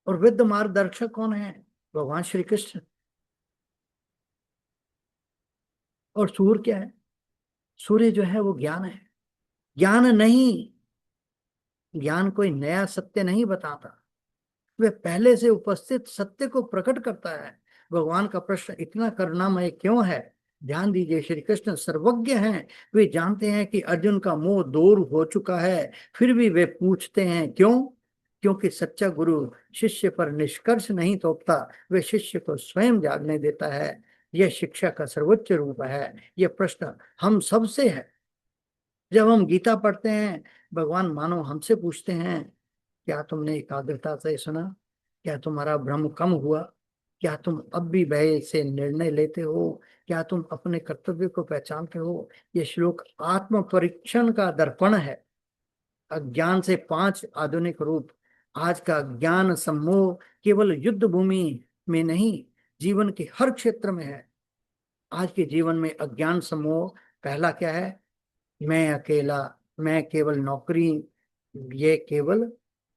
और वृद्ध मार्गदर्शक कौन है? भगवान श्री कृष्ण। और सूर्य क्या है? सूर्य जो है वो ज्ञान है। ज्ञान नहीं, ज्ञान कोई नया सत्य नहीं बताता, वह पहले से उपस्थित सत्य को प्रकट करता है। भगवान का प्रश्न इतना करुणामय क्यों है? ध्यान दीजिए, श्री कृष्ण सर्वज्ञ हैं। वे जानते हैं कि अर्जुन का मोह दूर हो चुका है, फिर भी वे पूछते हैं क्यों? क्योंकि सच्चा गुरु शिष्य पर निष्कर्ष नहीं थोपता, वे शिष्य को स्वयं जागने देता है। यह शिक्षा का सर्वोच्च रूप है। यह प्रश्न हम सबसे है। जब हम गीता पढ़ते हैं, भगवान मानो हमसे पूछते हैं, क्या तुमने एकाग्रता से सुना? क्या तुम्हारा भ्रम कम हुआ? क्या तुम अब भी भय से निर्णय लेते हो? क्या तुम अपने कर्तव्य को पहचानते हो? यह श्लोक आत्म परीक्षण का दर्पण है। अज्ञान से 5 आधुनिक रूप। आज का ज्ञान सम्मोह केवल युद्ध भूमि में नहीं, जीवन के हर क्षेत्र में है। आज के जीवन में अज्ञान सम्मोह पहला क्या है? मैं अकेला, मैं केवल नौकरी, ये केवल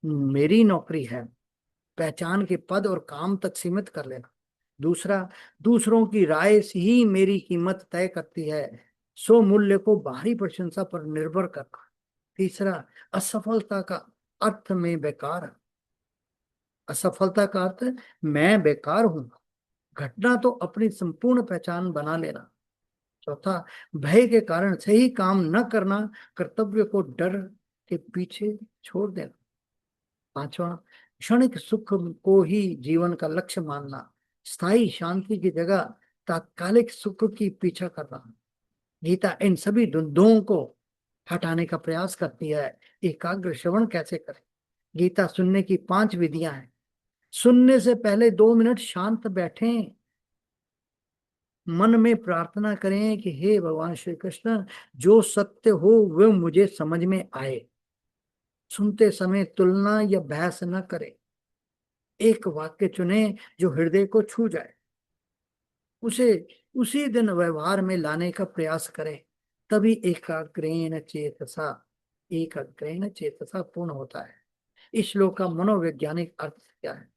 मेरी नौकरी है। पहचान के पद और काम तक सीमित कर लेना। दूसरा, दूसरों की राय से ही मेरी कीमत तय करती है, सो मूल्य को बाहरी प्रशंसा पर निर्भर करना। तीसरा, असफलता का अर्थ में बेकार। असफलता का अर्थ मैं बेकार हूं। घटना तो अपनी संपूर्ण पहचान बना लेना। चौथा, भय के कारण सही काम न करना, कर्तव्य को डर के पीछे छोड़ देना। पांचवा, क्षणिक सुख को ही जीवन का लक्ष्य मानना, स्थायी शांति की जगह तात्कालिक सुख की पीछा करना। गीता इन सभी द्वंद्वों को हटाने का प्रयास करती है। एकाग्र श्रवण कैसे करें? गीता सुनने की 5 विधियां हैं। सुनने से पहले 2 मिनट शांत बैठें, मन में प्रार्थना करें कि हे भगवान श्री कृष्ण, जो सत्य हो वह मुझे समझ में आए। सुनते समय तुलना या बहस न करें। एक वाक्य चुने जो हृदय को छू जाए, उसे उसी दिन व्यवहार में लाने का प्रयास करें। तभी एकाग्रेण चेतसा पूर्ण होता है। इस श्लोक का मनोवैज्ञानिक अर्थ क्या है?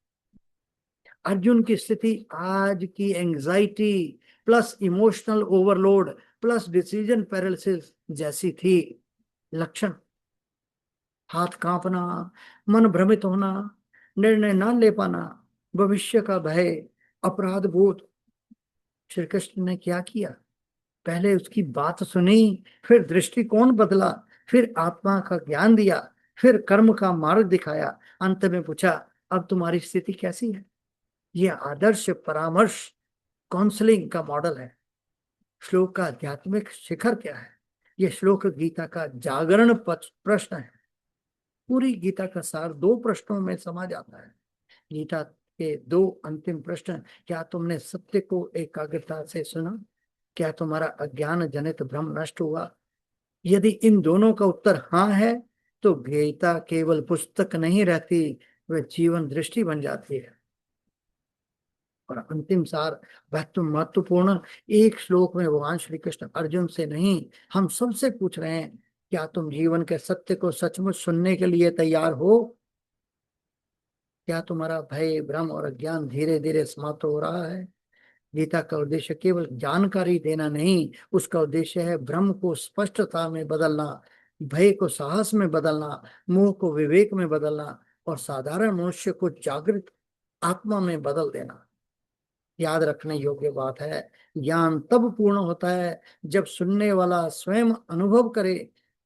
अर्जुन की स्थिति आज की anxiety plus emotional overload plus decision paralysis जैसी थी। लक्षण: हाथ कांपना, मन भ्रमित होना, निर्णय न ले पाना, भविष्य का भय, अपराध बोध। श्री कृष्ण ने क्या किया? पहले उसकी बात सुनी, फिर दृष्टिकोण बदला, फिर आत्मा का ज्ञान दिया, फिर कर्म का मार्ग दिखाया, अंत में पूछा, अब तुम्हारी स्थिति कैसी है? यह आदर्श परामर्श काउंसलिंग का मॉडल है। श्लोक का आध्यात्मिक शिखर क्या है? यह श्लोक गीता का जागरण प्रश्न है। पूरी गीता का सार 2 प्रश्नों में समा जाता है। गीता के 2 अंतिम प्रश्न: क्या तुमने सत्य को एकाग्रता से सुना? क्या तुम्हारा अज्ञान जनित भ्रम नष्ट हुआ? यदि इन दोनों का उत्तर हाँ है, तो गीता केवल पुस्तक नहीं रहती, वह जीवन दृष्टि बन जाती है। और अंतिम सार महत्वपूर्ण, एक श्लोक में भगवान श्री कृष्ण अर्जुन से नहीं, हम सबसे पूछ रहे हैं, क्या तुम जीवन के सत्य को सचमुच सुनने के लिए तैयार हो? क्या तुम्हारा भय, भ्रम और अज्ञान धीरे धीरे समाप्त हो रहा है? गीता का उद्देश्य केवल जानकारी देना नहीं, उसका उद्देश्य है भ्रम को स्पष्टता में बदलना, भय को साहस में बदलना, मोह को विवेक में बदलना और साधारण मनुष्य को जागृत आत्मा में बदल देना। याद रखने योग्य बात है, ज्ञान तब पूर्ण होता है जब सुनने वाला स्वयं अनुभव करे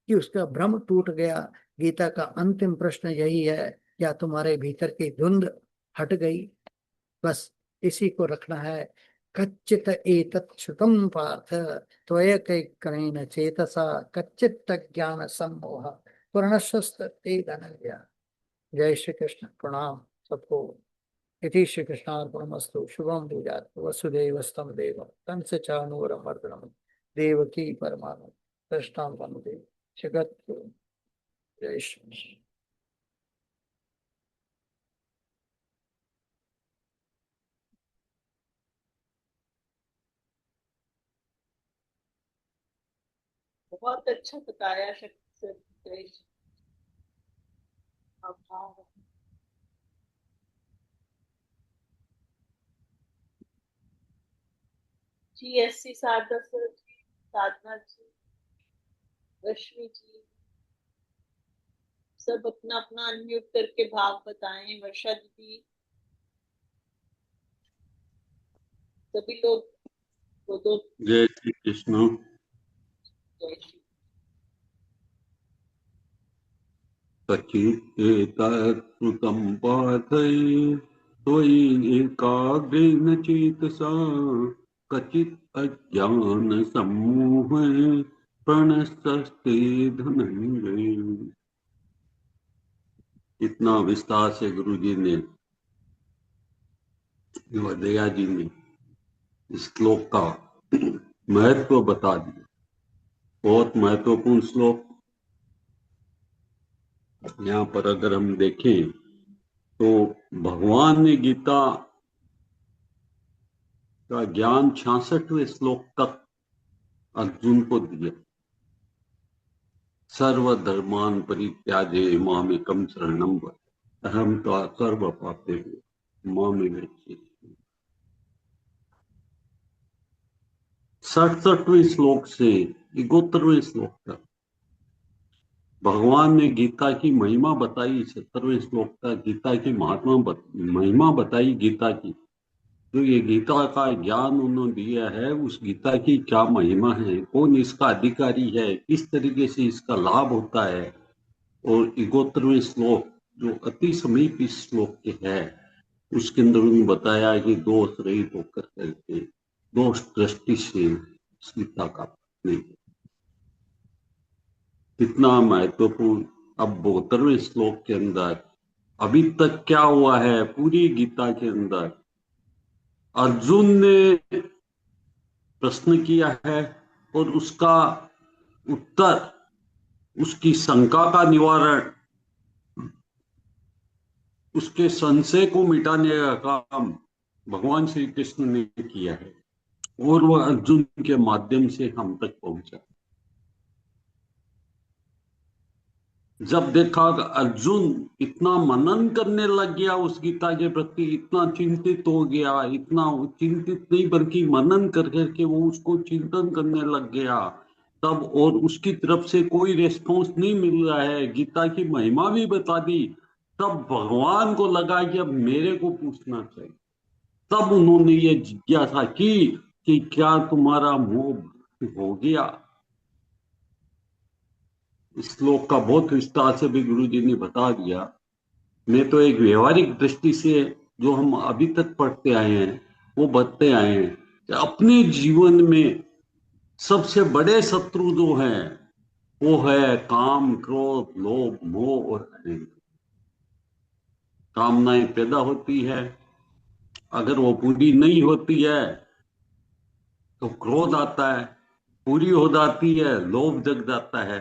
कि उसका भ्रम टूट गया। गीता का अंतिम प्रश्न यही है, क्या तुम्हारे भीतर की धुंध हट गई? बस इसी को रखना है। कच्चित एतत् श्रुतं पार्थ त्वयैकैकरेण चेतसा कच्चित् ज्ञान सम्मोह प्रणश्यस्ते धनंजय। जय श्री कृष्ण। प्रणाम सबको। इति श्री कृष्णार्पणमस्तु। शुभम भूयात्। वसुदेवस्तं देवं कंस चाणूरमर्दनं देवकी परमानंद कृष्णां वन्दे जगद्गुरुं। जय श्री कृष्ण। बहुत अच्छा बताया शक्ति सर। आभार। जी एससी शारदा सर जी, साधना जी, रश्मि जी, सब अपना अपना अनम्यूट करके भाव बताएं। वर्षा दीदी, सभी लोग दो दो। जय श्री कृष्ण। जय श्री कचित् एतत् श्रुतं पार्थ त्वयि एकाग्रेण चेतसा कचित् अज्ञानसम्मोहे प्रणश्यस्ते धनंजय। इतना विस्तार से गुरु जी ने, दया जी ने इस श्लोक का महत्व बता दिया। बहुत महत्वपूर्ण श्लोक। यहाँ पर अगर हम देखें तो भगवान ने गीता का ज्ञान 66वें श्लोक तक अर्जुन को दिया। सर्वधर्मान् परित्याज्य मामेकं शरणं व्रज अहं त्वा सर्वपापेभ्यो मां विमुच्यते। 67वें श्लोक से 71वें श्लोक तक भगवान ने गीता की महिमा बताई। 70वें श्लोक तक गीता की महिमा बताई गीता की। जो ये गीता का ज्ञान उन्होंने दिया है, उस गीता की क्या महिमा है, कौन इसका अधिकारी है, किस तरीके से इसका लाभ होता है। और 71वें श्लोक जो अति समीप इस श्लोक के है, उसके अंदर उन्होंने बताया कि दोष रहित होकर करके दोष दृष्टि से गीता का नहीं। कितना महत्वपूर्ण। अब 72वें श्लोक के अंदर अभी तक क्या हुआ है पूरी गीता के अंदर, अर्जुन ने प्रश्न किया है और उसका उत्तर, उसकी शंका का निवारण, उसके संशय को मिटाने का काम भगवान श्री कृष्ण ने किया है और वह अर्जुन के माध्यम से हम तक पहुंचा। जब देखा अर्जुन इतना मनन करने लग गया उस गीता के प्रति, इतना चिंतित हो गया, इतना चिंतित नहीं बल्कि मनन कर करके वो उसको चिंतन करने लग गया, तब और उसकी तरफ से कोई रेस्पॉन्स नहीं मिल रहा है, गीता की महिमा भी बता दी, तब भगवान को लगा कि अब मेरे को पूछना चाहिए। तब उन्होंने ये जिज्ञासा की कि क्या तुम्हारा मोह हो गया। इस श्लोक का बहुत विस्तार से भी गुरु जी ने बता दिया। मैं तो एक व्यवहारिक दृष्टि से जो हम अभी तक पढ़ते आए हैं वो बताते आए हैं कि अपने जीवन में सबसे बड़े शत्रु जो हैं वो है काम, क्रोध, लोभ, मोह और अहंकार। कामनाएं पैदा होती है, अगर वो पूरी नहीं होती है तो क्रोध आता है, पूरी हो जाती है लोभ जग जाता है,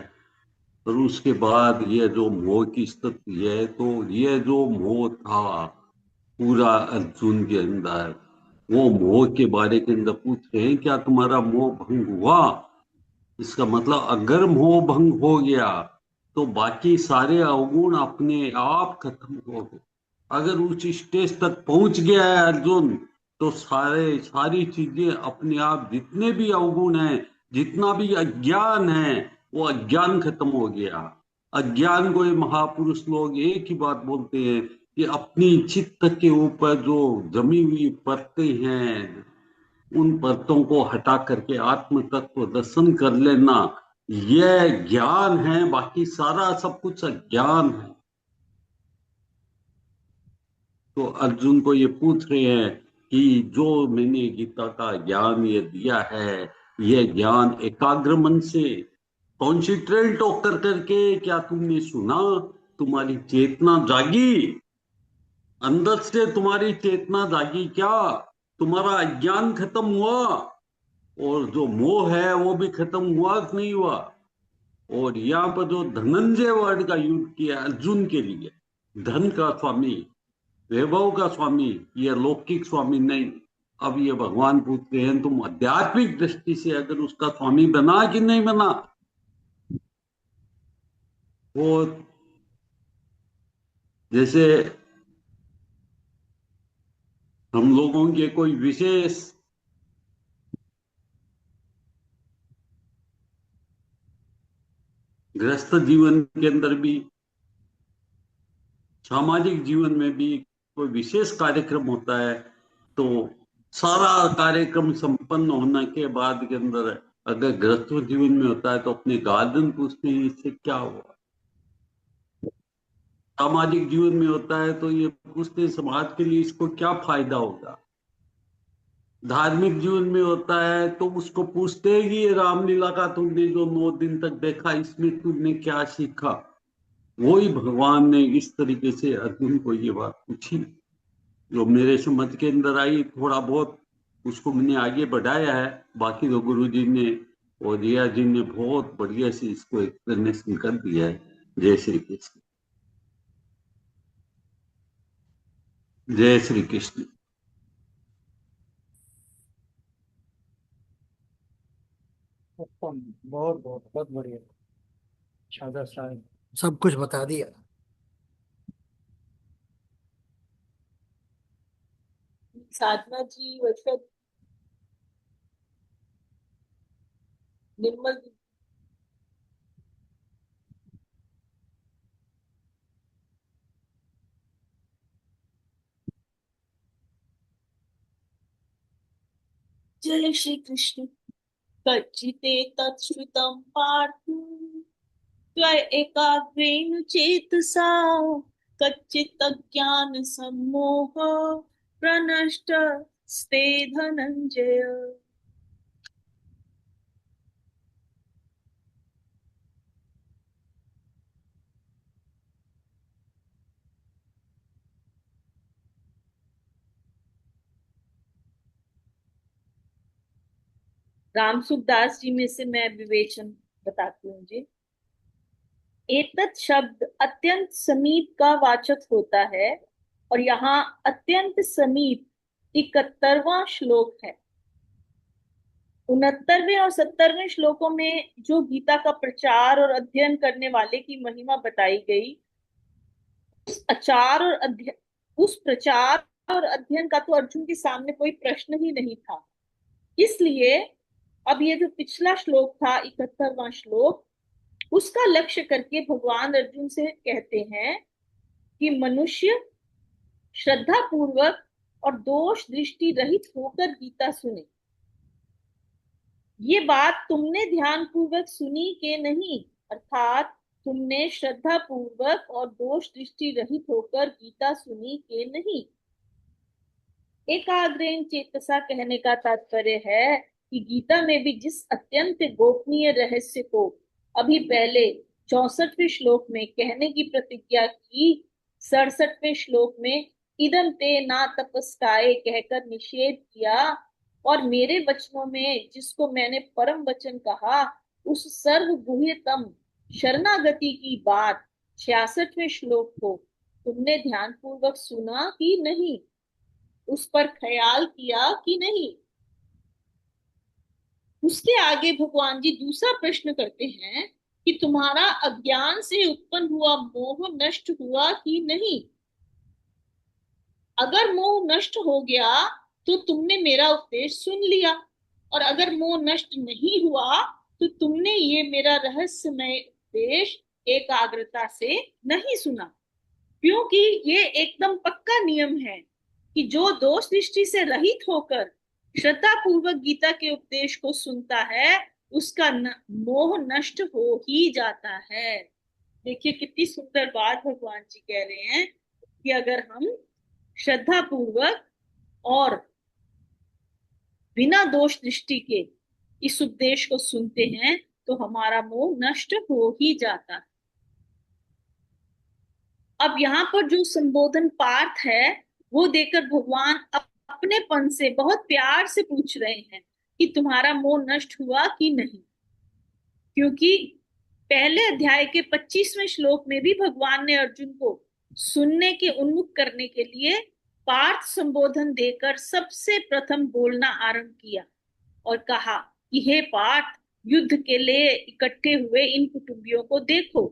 और उसके बाद ये जो मोह की स्थिति है, तो ये जो मोह था पूरा अर्जुन के अंदर, वो मोह के बारे के अंदर पूछ रहे हैं क्या तुम्हारा मोह भंग हुआ। इसका मतलब अगर मोह भंग हो गया तो बाकी सारे अवगुण अपने आप खत्म हो गए। अगर उस स्टेज तक पहुंच गया है अर्जुन तो सारी चीजें अपने आप, जितने भी अवगुण हैं, जितना भी अज्ञान है, वो अज्ञान खत्म हो गया। अज्ञान को ये महापुरुष लोग एक ही बात बोलते हैं कि अपनी चित्त के ऊपर जो जमी हुई परतें हैं उन परतों को हटा करके आत्म तत्व दर्शन कर लेना, यह ज्ञान है, बाकी सारा सब कुछ अज्ञान है। तो अर्जुन को ये पूछ रहे हैं कि जो मैंने गीता का ज्ञान ये दिया है, ये ज्ञान एकाग्र मन से कॉन्सेंट्रेट होकर करके क्या तुमने सुना, तुम्हारी चेतना जागी, अंदर से तुम्हारी चेतना जागी क्या, तुम्हारा अज्ञान खत्म हुआ और जो मोह है वो भी खत्म हुआ कि नहीं हुआ। और यहाँ पर जो धनंजय वर्ड का यूज किया अर्जुन के लिए, धन का स्वामी, वैभव का स्वामी, ये लौकिक स्वामी नहीं। अब ये भगवान पूछते हैं तुम आध्यात्मिक दृष्टि से अगर उसका स्वामी बना कि नहीं बना। वो जैसे हम लोगों के कोई विशेष गृहस्थ जीवन के अंदर भी, सामाजिक जीवन में भी कोई विशेष कार्यक्रम होता है तो सारा कार्यक्रम संपन्न होने के बाद के अंदर अगर गृहस्थ जीवन में होता है तो अपने गार्डन पूछते हैं इससे क्या हुआ। सामाजिक जीवन में होता है तो ये पूछते हैं समाज के लिए इसको क्या फायदा होगा। धार्मिक जीवन में होता है तो उसको पूछते हैं कि ये रामलीला का तुमने जो 9 दिन तक देखा इसमें तुमने क्या सीखा। वही भगवान ने इस तरीके से अर्जुन को ये बात पूछी, जो मेरे समझ के अंदर आई। थोड़ा बहुत उसको मैंने आगे बढ़ाया है, बाकी तो गुरु जी ने और रिया जी ने बहुत बढ़िया से इसको एक्सप्लेनेशन कर दिया है। जय श्री कृष्ण। जय श्री कृष्ण। उत्तम, बहुत बहुत बहुत बढ़िया, शाबाश साहब, सब कुछ बता दिया। साधना जी, वर्षा, निर्मल जी। जय श्री कृष्ण। कच्चिते तच्छ्रुतं पार्थ एकाग्रेण चेतसा कच्चित् अज्ञान सम्मोह प्रनष्टस्ते धनंजय। रामसुखदास जी में से मैं विवेचन बताती हूँ जी। एतत् शब्द अत्यंत समीप का वाचक होता है और यहाँ अत्यंत समीप 71वां श्लोक है। 69वें और 70वें श्लोकों में जो गीता का प्रचार और अध्ययन करने वाले की महिमा बताई गई, उस प्रचार और अध्ययन का तो अर्जुन के सामने कोई प्रश्न ही नहीं था। इसलिए अब ये जो पिछला श्लोक था 71वां श्लोक, उसका लक्ष्य करके भगवान अर्जुन से कहते हैं कि मनुष्य श्रद्धा पूर्वक और दोष दृष्टि रहित होकर गीता सुने। ये बात तुमने ध्यान पूर्वक सुनी के नहीं, अर्थात तुमने श्रद्धा पूर्वक और दोष दृष्टि रहित होकर गीता सुनी के नहीं। एकाग्रेण चेतसा कहने का तात्पर्य है कि गीता में भी जिस अत्यंत गोपनीय रहस्य को अभी पहले 64वें श्लोक में कहने की प्रतिज्ञा की, 67वें श्लोक में इदं ते ना तपस्काय कहकर निषेध किया, और मेरे वचनों में जिसको मैंने परम वचन कहा, उस सर्वगुह्यतम शरणागति की बात 66वें श्लोक को तुमने ध्यान पूर्वक सुना कि नहीं, उस पर ख्याल किया कि नहीं। उसके आगे भगवान जी दूसरा प्रश्न करते हैं कि तुम्हारा अज्ञान से उत्पन्न हुआ मोह नष्ट हुआ कि नहीं। अगर मोह नष्ट हो गया तो तुमने मेरा उपदेश सुन लिया, और अगर मोह नष्ट नहीं हुआ तो तुमने ये मेरा रहस्यमय उपदेश एकाग्रता से नहीं सुना। क्योंकि ये एकदम पक्का नियम है कि जो दोष दृष्टि से रहित होकर श्रद्धा पूर्वक गीता के उपदेश को सुनता है, उसका मोह नष्ट हो ही जाता है। देखिए कितनी सुंदर बात भगवान जी कह रहे हैं कि अगर हम श्रद्धा पूर्वक और बिना दोष दृष्टि के इस उपदेश को सुनते हैं तो हमारा मोह नष्ट हो ही जाता है। अब यहाँ पर जो संबोधन पार्थ है वो देकर भगवान अपनेपन से बहुत प्यार से पूछ रहे हैं कि तुम्हारा मोह नष्ट हुआ कि नहीं। क्योंकि पहले अध्याय के 25वें श्लोक में भी भगवान ने अर्जुन को सुनने के उन्मुख करने के लिए पार्थ संबोधन देकर सबसे प्रथम बोलना आरंभ किया और कहा कि हे पार्थ, युद्ध के लिए इकट्ठे हुए इन कुटुंबियों को देखो।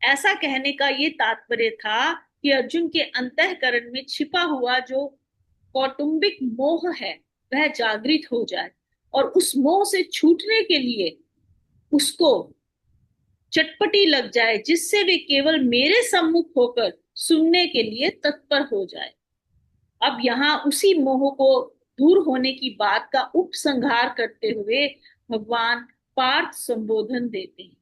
ऐसा कहने का ये तात्पर्य था कि अर्जुन के अंतःकरण में छिपा हुआ जो कौटुंबिक मोह है वह जागृत हो जाए, और उस मोह से छूटने के लिए उसको चटपटी लग जाए, जिससे वे केवल मेरे सम्मुख होकर सुनने के लिए तत्पर हो जाए। अब यहाँ उसी मोह को दूर होने की बात का उपसंहार करते हुए भगवान पार्थ संबोधन देते हैं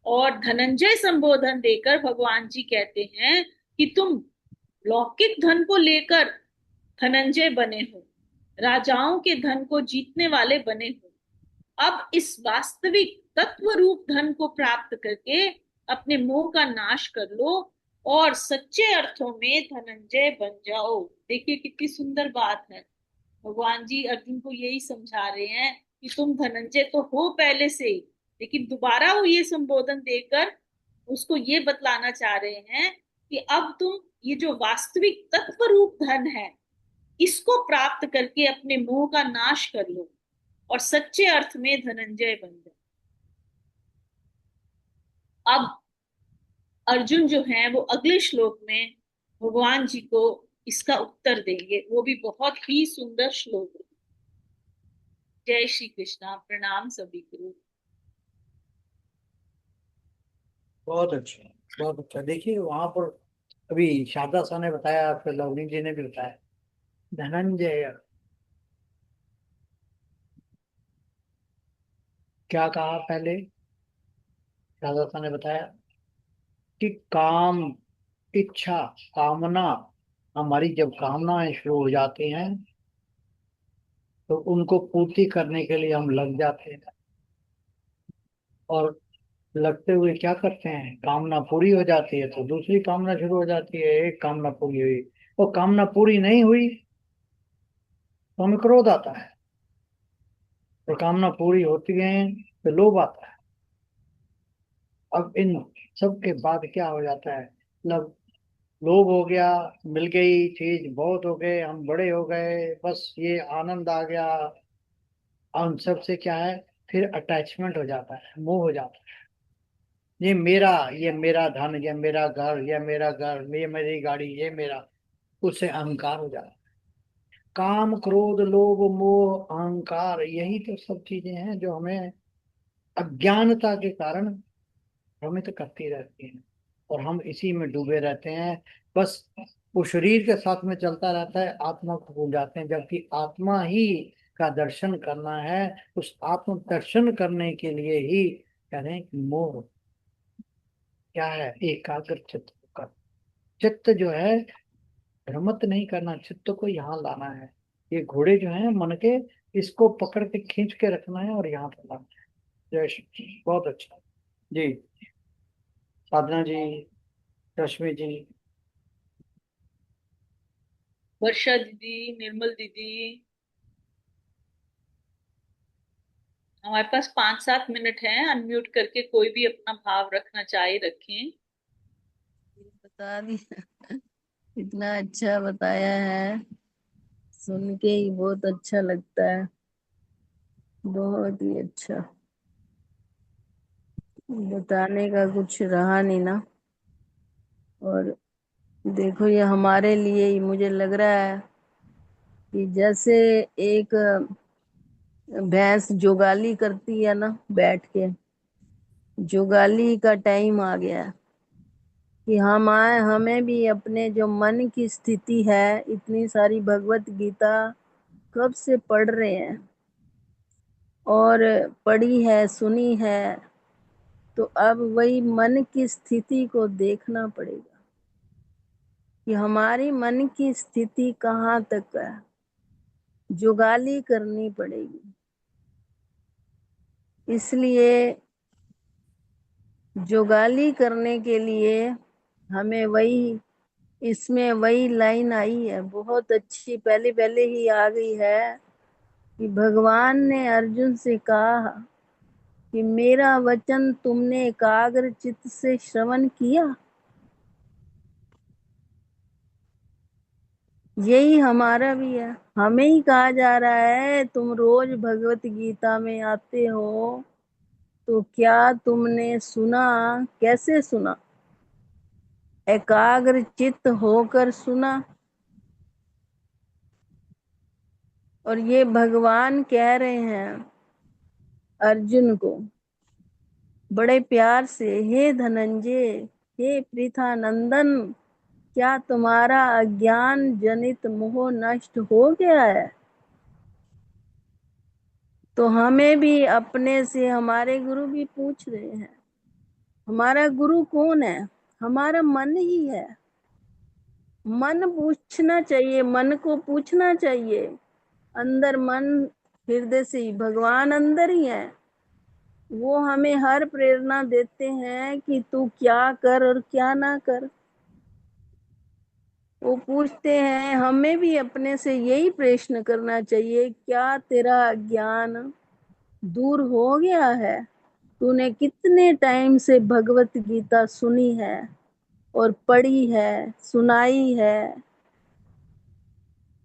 और धनंजय संबोधन देकर भगवान जी कहते हैं कि तुम लौकिक धन को लेकर धनंजय बने हो, राजाओं के धन को जीतने वाले बने हो। अब इस वास्तविक तत्व रूप धन को प्राप्त करके अपने मोह का नाश कर लो और सच्चे अर्थों में धनंजय बन जाओ। देखिए कितनी सुंदर बात है। भगवान जी अर्जुन को यही समझा रहे हैं कि तुम धनंजय तो हो पहले से ही, लेकिन दोबारा वो ये संबोधन देकर उसको ये बतलाना चाह रहे हैं कि अब तुम ये जो वास्तविक तत्व रूप धन है इसको प्राप्त करके अपने मोह का नाश कर लो और सच्चे अर्थ में धनंजय बन जाओ। अब अर्जुन जो है वो अगले श्लोक में भगवान जी को इसका उत्तर देंगे, वो भी बहुत ही सुंदर श्लोक है। जय श्री कृष्णा। प्रणाम सभी गुरु। बहुत अच्छा, बहुत अच्छा। देखिए वहां पर अभी शारदा सा ने बताया, फिर लवनी जी ने भी बताया, धनंजय क्या कहा पहले? शारदा सा ने बताया कि काम, इच्छा, कामना, हमारी जब कामनाएं शुरू हो जाती हैं तो उनको पूर्ति करने के लिए हम लग जाते हैं, और लगते हुए क्या करते हैं, कामना पूरी हो जाती है तो दूसरी कामना शुरू हो जाती है। एक कामना पूरी हुई, वो कामना पूरी नहीं हुई तो हमें क्रोध आता है, और कामना पूरी होती है तो लोभ आता है। अब इन सब के बाद क्या हो जाता है, मतलब लोभ हो गया, मिल गई चीज, बहुत हो गए, हम बड़े हो गए, बस ये आनंद आ गया, उन सब से क्या है, फिर अटैचमेंट हो जाता है, मोह हो जाता है। ये मेरा धन, ये मेरा घर, ये मेरी गाड़ी, ये मेरा, उससे अहंकार हो जाता है। काम, क्रोध, लोभ, मोह, अहंकार, यही तो सब चीजें हैं जो हमें अज्ञानता के कारण भ्रमित करती रहती हैं, और हम इसी में डूबे रहते हैं। बस वो शरीर के साथ में चलता रहता है, आत्मा को भूल जाते हैं, जबकि आत्मा ही का दर्शन करना है। उस आत्म दर्शन करने के लिए ही कह रहे हैं कि मोह क्या है, एकाग्र चित्त का। चित्त जो है भ्रमित नहीं करना, चित्त को यहाँ लाना है। ये घोड़े जो हैं मन के, इसको पकड़ के खींच के रखना है और यहाँ पर लाना है। जय श्री कृष्ण। बहुत अच्छा जी। साधना जी, रश्मि जी। वर्षा दीदी, निर्मल दीदी, हमारे पास 5-7 मिनट है। अनम्यूट करके कोई भी अपना भाव रखना चाहे रखें। बता दिया, इतना अच्छा बताया है, सुन के ही बहुत अच्छा लगता है, बहुत ही अच्छा। बताने का कुछ रहा नहीं ना। और देखो ये हमारे लिए ही मुझे लग रहा है कि जैसे एक भैंस जुगाली करती है ना बैठ के, जुगाली का टाइम आ गया है कि हम आए, हमें भी अपने जो मन की स्थिति है, इतनी सारी भगवत गीता कब से पढ़ रहे हैं और पढ़ी है, सुनी है, तो अब वही मन की स्थिति को देखना पड़ेगा कि हमारी मन की स्थिति कहाँ तक है। जुगाली करनी पड़ेगी। इसलिए जुगाली करने के लिए हमें वही, इसमें वही लाइन आई है बहुत अच्छी, पहले पहले ही आ गई है कि भगवान ने अर्जुन से कहा कि मेरा वचन तुमने एकाग्र चित्त से श्रवण किया। यही हमारा भी है, हमें ही कहा जा रहा है तुम रोज भगवत गीता में आते हो, तो क्या तुमने सुना? कैसे सुना? एकाग्र चित्त होकर सुना। और ये भगवान कह रहे हैं अर्जुन को बड़े प्यार से, हे धनंजय, हे पृथा नंदन, क्या तुम्हारा अज्ञान जनित मोह नष्ट हो गया है? तो हमें भी अपने से, हमारे गुरु भी पूछ रहे हैं, हमारा गुरु कौन है? हमारा मन ही है। मन पूछना चाहिए, मन को पूछना चाहिए। अंदर मन, हृदय से ही भगवान अंदर ही है। वो हमें हर प्रेरणा देते हैं कि तू क्या कर और क्या ना कर। वो पूछते हैं, हमें भी अपने से यही प्रश्न करना चाहिए, क्या तेरा ज्ञान दूर हो गया है? तूने कितने टाइम से भगवत गीता सुनी है और पढ़ी है, सुनाई है?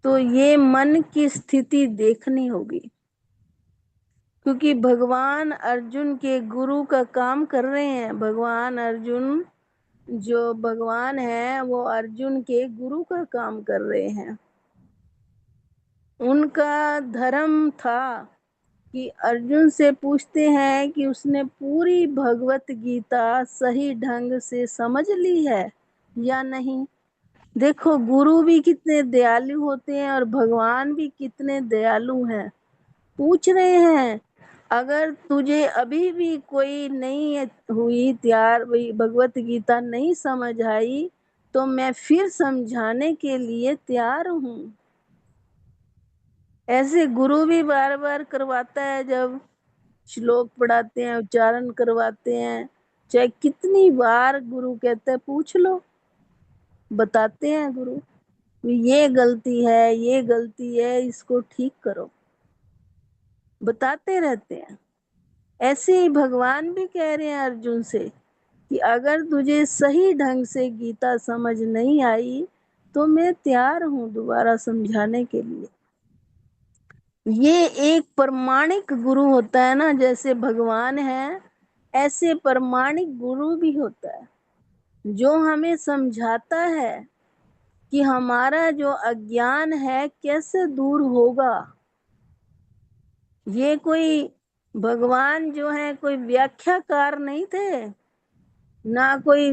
तो ये मन की स्थिति देखनी होगी, क्योंकि भगवान अर्जुन के गुरु का काम कर रहे हैं। भगवान अर्जुन, जो भगवान है, वो अर्जुन के गुरु का काम कर रहे हैं। उनका धर्म था कि अर्जुन से पूछते हैं कि उसने पूरी भगवत गीता सही ढंग से समझ ली है या नहीं। देखो, गुरु भी कितने दयालु होते हैं और भगवान भी कितने दयालु हैं। पूछ रहे हैं, अगर तुझे अभी भी कोई नहीं हुई तैयार, वही भगवत गीता नहीं समझ आई, तो मैं फिर समझाने के लिए तैयार हूँ। ऐसे गुरु भी बार बार करवाता है, जब श्लोक पढ़ाते हैं, उच्चारण करवाते हैं, चाहे कितनी बार गुरु कहता है पूछ लो, बताते हैं गुरु, ये गलती है, ये गलती है, इसको ठीक करो, बताते रहते हैं। ऐसे ही भगवान भी कह रहे हैं अर्जुन से कि अगर तुझे सही ढंग से गीता समझ नहीं आई, तो मैं तैयार हूं दोबारा समझाने के लिए। ये एक प्रमाणिक गुरु होता है ना, जैसे भगवान है, ऐसे प्रमाणिक गुरु भी होता है, जो हमें समझाता है कि हमारा जो अज्ञान है कैसे दूर होगा। ये कोई भगवान जो है कोई व्याख्याकार नहीं थे, ना कोई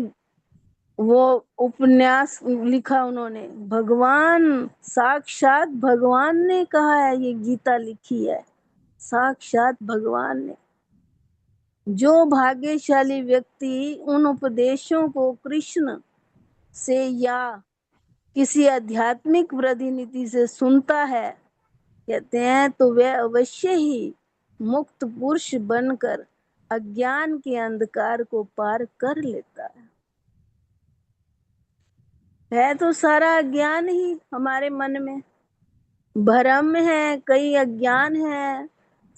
वो उपन्यास लिखा उन्होंने। भगवान, साक्षात भगवान ने कहा है, ये गीता लिखी है साक्षात भगवान ने। जो भाग्यशाली व्यक्ति उन उपदेशों को कृष्ण से या किसी आध्यात्मिक प्रतिनिधि से सुनता है, कहते हैं, तो वह अवश्य ही मुक्त पुरुष बनकर अज्ञान के अंधकार को पार कर लेता है। तो सारा अज्ञान ही हमारे मन में भ्रम है, कई अज्ञान है।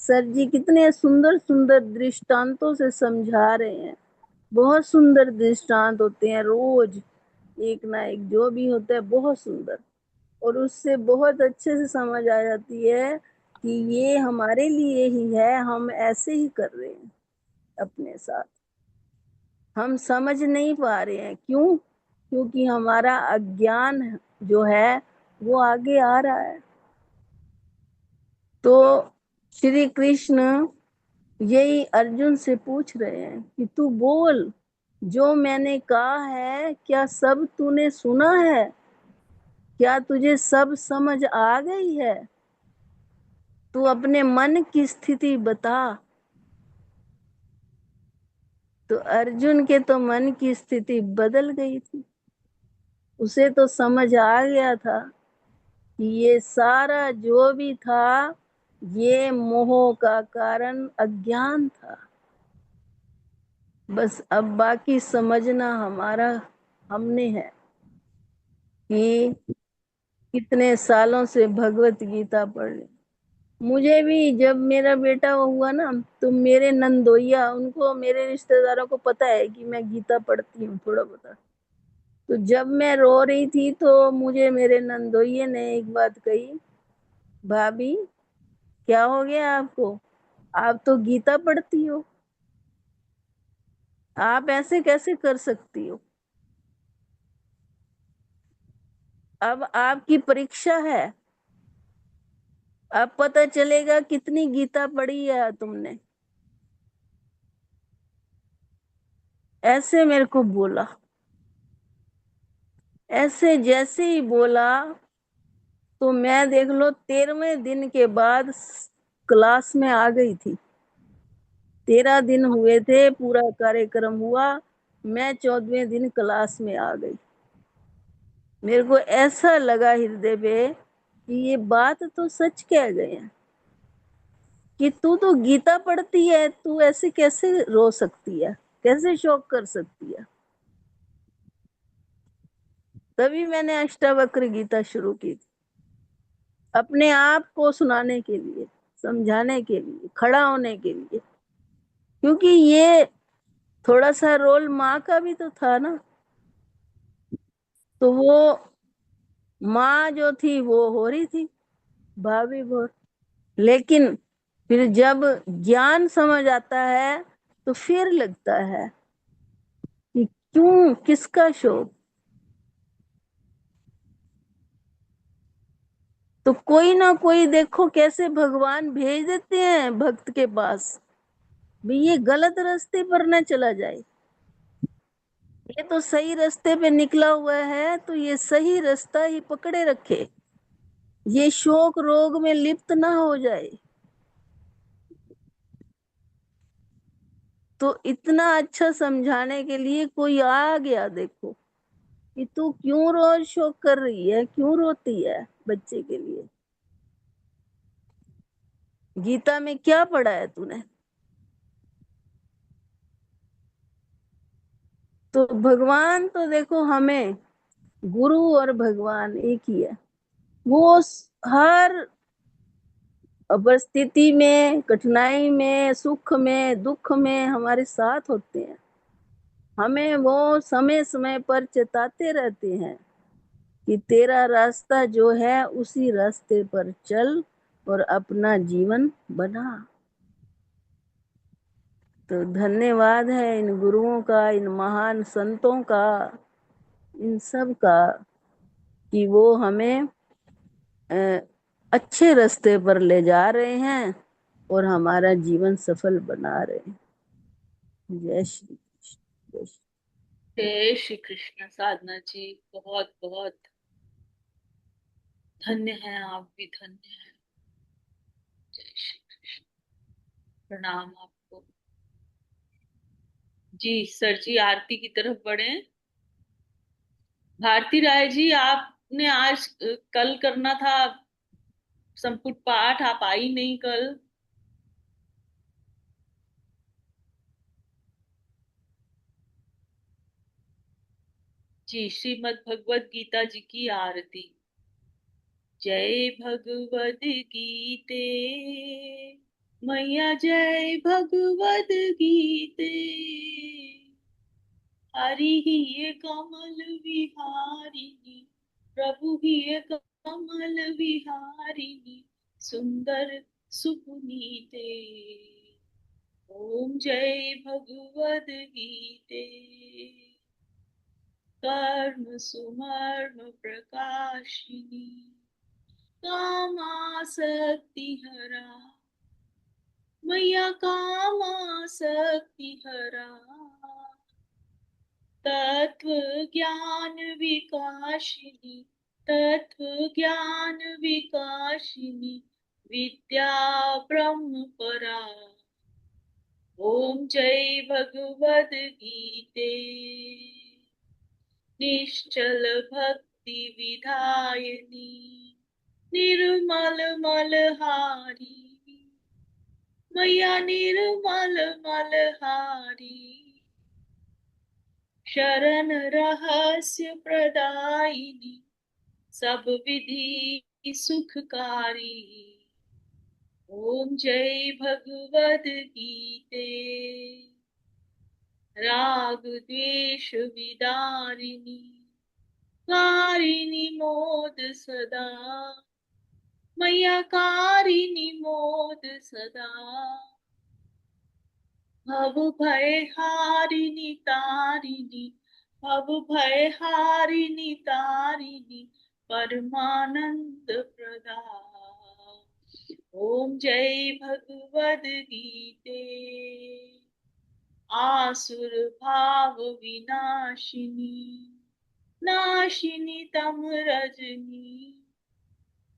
सर जी कितने सुंदर सुंदर दृष्टांतों से समझा रहे हैं। बहुत सुंदर दृष्टांत होते हैं, रोज एक ना एक जो भी होता है बहुत सुंदर, और उससे बहुत अच्छे से समझ आ जाती है कि ये हमारे लिए ही है, हम ऐसे ही कर रहे हैं अपने साथ। हम समझ नहीं पा रहे हैं, क्यों? क्योंकि हमारा अज्ञान जो है वो आगे आ रहा है। तो श्री कृष्ण यही अर्जुन से पूछ रहे हैं कि तू बोल, जो मैंने कहा है क्या सब तूने सुना है? क्या तुझे सब समझ आ गई है? तू अपने मन की स्थिति बता। तो अर्जुन के तो मन की स्थिति बदल गई थी। उसे तो समझ आ गया था कि ये सारा जो भी था, ये मोह का कारण अज्ञान था। बस अब बाकी समझना हमारा, हमने है कि कितने सालों से भगवत गीता पढ़ ली। मुझे भी जब मेरा बेटा हुआ ना, तो मेरे नंदोइया, उनको, मेरे रिश्तेदारों को पता है कि मैं गीता पढ़ती हूँ थोड़ा बहुत। तो जब मैं रो रही थी तो मुझे मेरे नंदोइये ने एक बात कही, भाभी क्या हो गया आपको? आप तो गीता पढ़ती हो, आप ऐसे कैसे कर सकती हो? अब आपकी परीक्षा है, अब पता चलेगा कितनी गीता पढ़ी है तुमने। ऐसे मेरे को बोला। ऐसे जैसे ही बोला, तो मैं देख लो 13वें दिन के बाद क्लास में आ गई थी। 13 दिन हुए थे, पूरा कार्यक्रम हुआ, मैं 14वें दिन क्लास में आ गई। मेरे को ऐसा लगा हृदय पे कि ये बात तो सच कह गए हैं कि तू तो गीता पढ़ती है, तू ऐसे कैसे रो सकती है, कैसे शोक कर सकती है। तभी मैंने अष्टावक्र गीता शुरू की थी, अपने आप को सुनाने के लिए, समझाने के लिए, खड़ा होने के लिए। क्योंकि ये थोड़ा सा रोल माँ का भी तो था ना। तो वो माँ जो थी वो हो रही थी भाभी भोर, लेकिन फिर जब ज्ञान समझ आता है तो फिर लगता है कि क्यों, किसका शोक। तो कोई ना कोई देखो कैसे भगवान भेज देते हैं भक्त के पास, भी ये गलत रास्ते पर न चला जाए, ये तो सही रास्ते पे निकला हुआ है, तो ये सही रास्ता ही पकड़े रखे, ये शोक रोग में लिप्त ना हो जाए। तो इतना अच्छा समझाने के लिए कोई आ गया देखो कि तू क्यों रोज शोक कर रही है, क्यों रोती है बच्चे के लिए। गीता में क्या पढ़ा है तूने। तो भगवान तो देखो, हमें गुरु और भगवान एक ही है। वो हर परिस्थिति में, कठिनाई में, सुख में, दुख में हमारे साथ होते हैं। हमें वो समय समय पर चेताते रहते हैं कि तेरा रास्ता जो है उसी रास्ते पर चल और अपना जीवन बना। तो धन्यवाद है इन गुरुओं का, इन महान संतों का, इन सब का, कि वो हमें अच्छे रास्ते पर ले जा रहे हैं और हमारा जीवन सफल बना रहे हैं। जय श्री कृष्ण। जय श्री जय श्री कृष्ण। साधना जी, बहुत बहुत धन्य हैं, आप भी धन्य हैं। जय श्री कृष्ण। प्रणाम आपको। जी सर जी, आरती की तरफ बढ़े। भारती राय जी, आपने आज कल करना था संपुट पाठ, आप आई नहीं कल। जी, श्रीमद् भगवत गीता जी की आरती। जय भगवद गीते मैया, जय भगवद गीते। हरि ही कमल विहारिणी, प्रभु ही कमल विहारिणी, सुंदर सुपुनीते। ओम जय भगवद गीते। कर्म सुमर्म प्रकाशिनी, कामासक्ति हरा, मैया कामासक्ति हरा। तत्व ज्ञान विकाशिनी, तत्व ज्ञान विकाशिनी, विद्या ब्रह्म परा। ओम जय भगवद गीते। निश्चल भक्ति विधायिनी, निर्मल मलहारी, मैया निर्मल मलहारी। शरण रहस्य प्रदायिनी, सब विधि सुखकारी। ओम जय भगवद गीते। राग द्वेष विदारिणी, कारिणी मोद सदा, मैया कारिणी मोद सदा। भव भय हारिणी तारिणी, भव भय हारिणी तारिणी, परमानंद प्रदा। ओम जय भगवद गीते। आसुर भाव विनाशिनी, नाशिनी तम रजनी,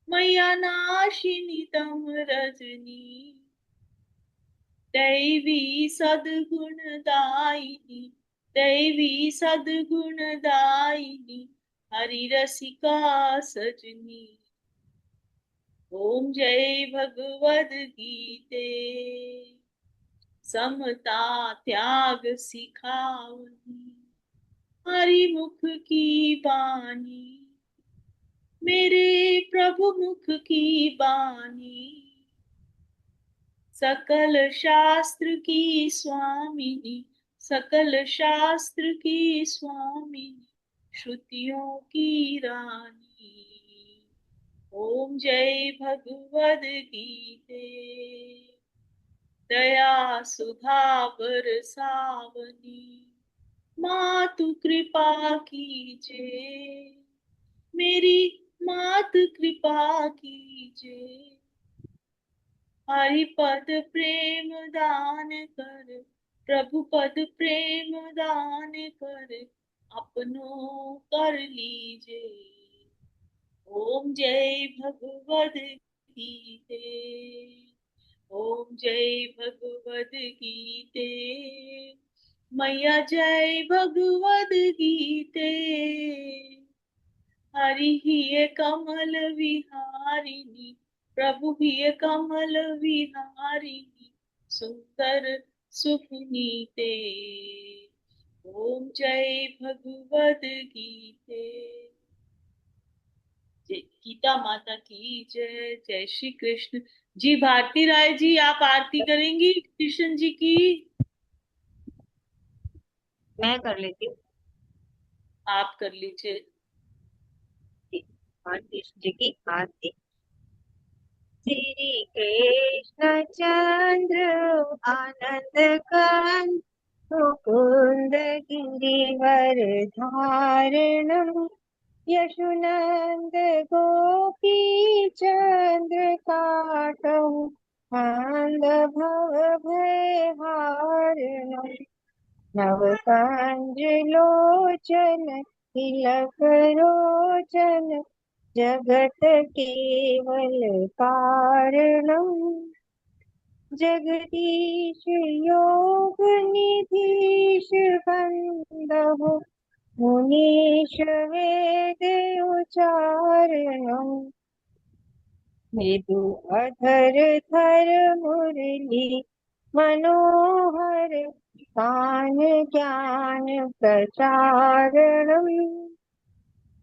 मैया नाशिनी तम रजनी। दैवी सद्गुणदायिनी, दैवी सद्गुणदायिनी, हरि रसिका सजनी। ओम जय भगवद गीते, समता त्याग सिखावनी, हरि मुख की बानी, मेरे प्रभु मुख की बानी। सकल शास्त्र की स्वामिनी, सकल शास्त्र की स्वामिनी, श्रुतियों की रानी। ओम जय भगवद गीते, दया सुधा बरसावनी, मातु कृपा कीजे, मेरी मातु कृपा कीजे। हरि पद प्रेम दान कर, प्रभु पद प्रेम दान कर, अपनों कर लीजे। ओम जय भगवद गीते, ओम जय भगवद गीते, मैया जय भगवद गीते। हरि ही कमल विहारिणी, प्रभु ही कमल विहारिणी, सुंदर सुपुनीते। ओम जय भगवद गीते। गीता माता की जय। जय श्री कृष्ण। जी भारती राय जी, आप आरती करेंगी कृष्ण जी की? मैं कर लेती हूँ। आप कर लीजिए। कृष्ण जी की आरती। श्री कृष्ण चंद्र आनंद कंद मुकुंद गिरिवर धारण, यशुनंद गोपी चंद्र काटहु, नंद भव भय हारण। नव कंज लोचन तिलक रोचन, जगत केवल कारणम। जगदीश योग निधीश बंदहु, मुनीश वेद उचारणम। मृदु अधर थर मुरली मनोहर, तान ज्ञान प्रचारणम।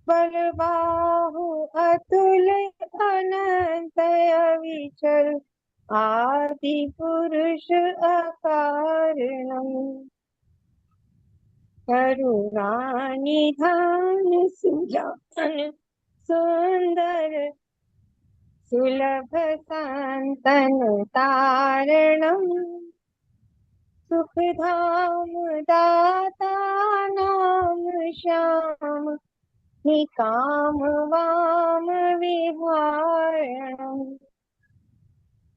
बलबाहु अतुल अनंत अविचल, आदि पुरुष अकारणम। करुणानिधान सुजान सुंदर, सुलभ संतन तारणम। सुखधाम दाता नाम श्याम, निकाम वाम विहारणम।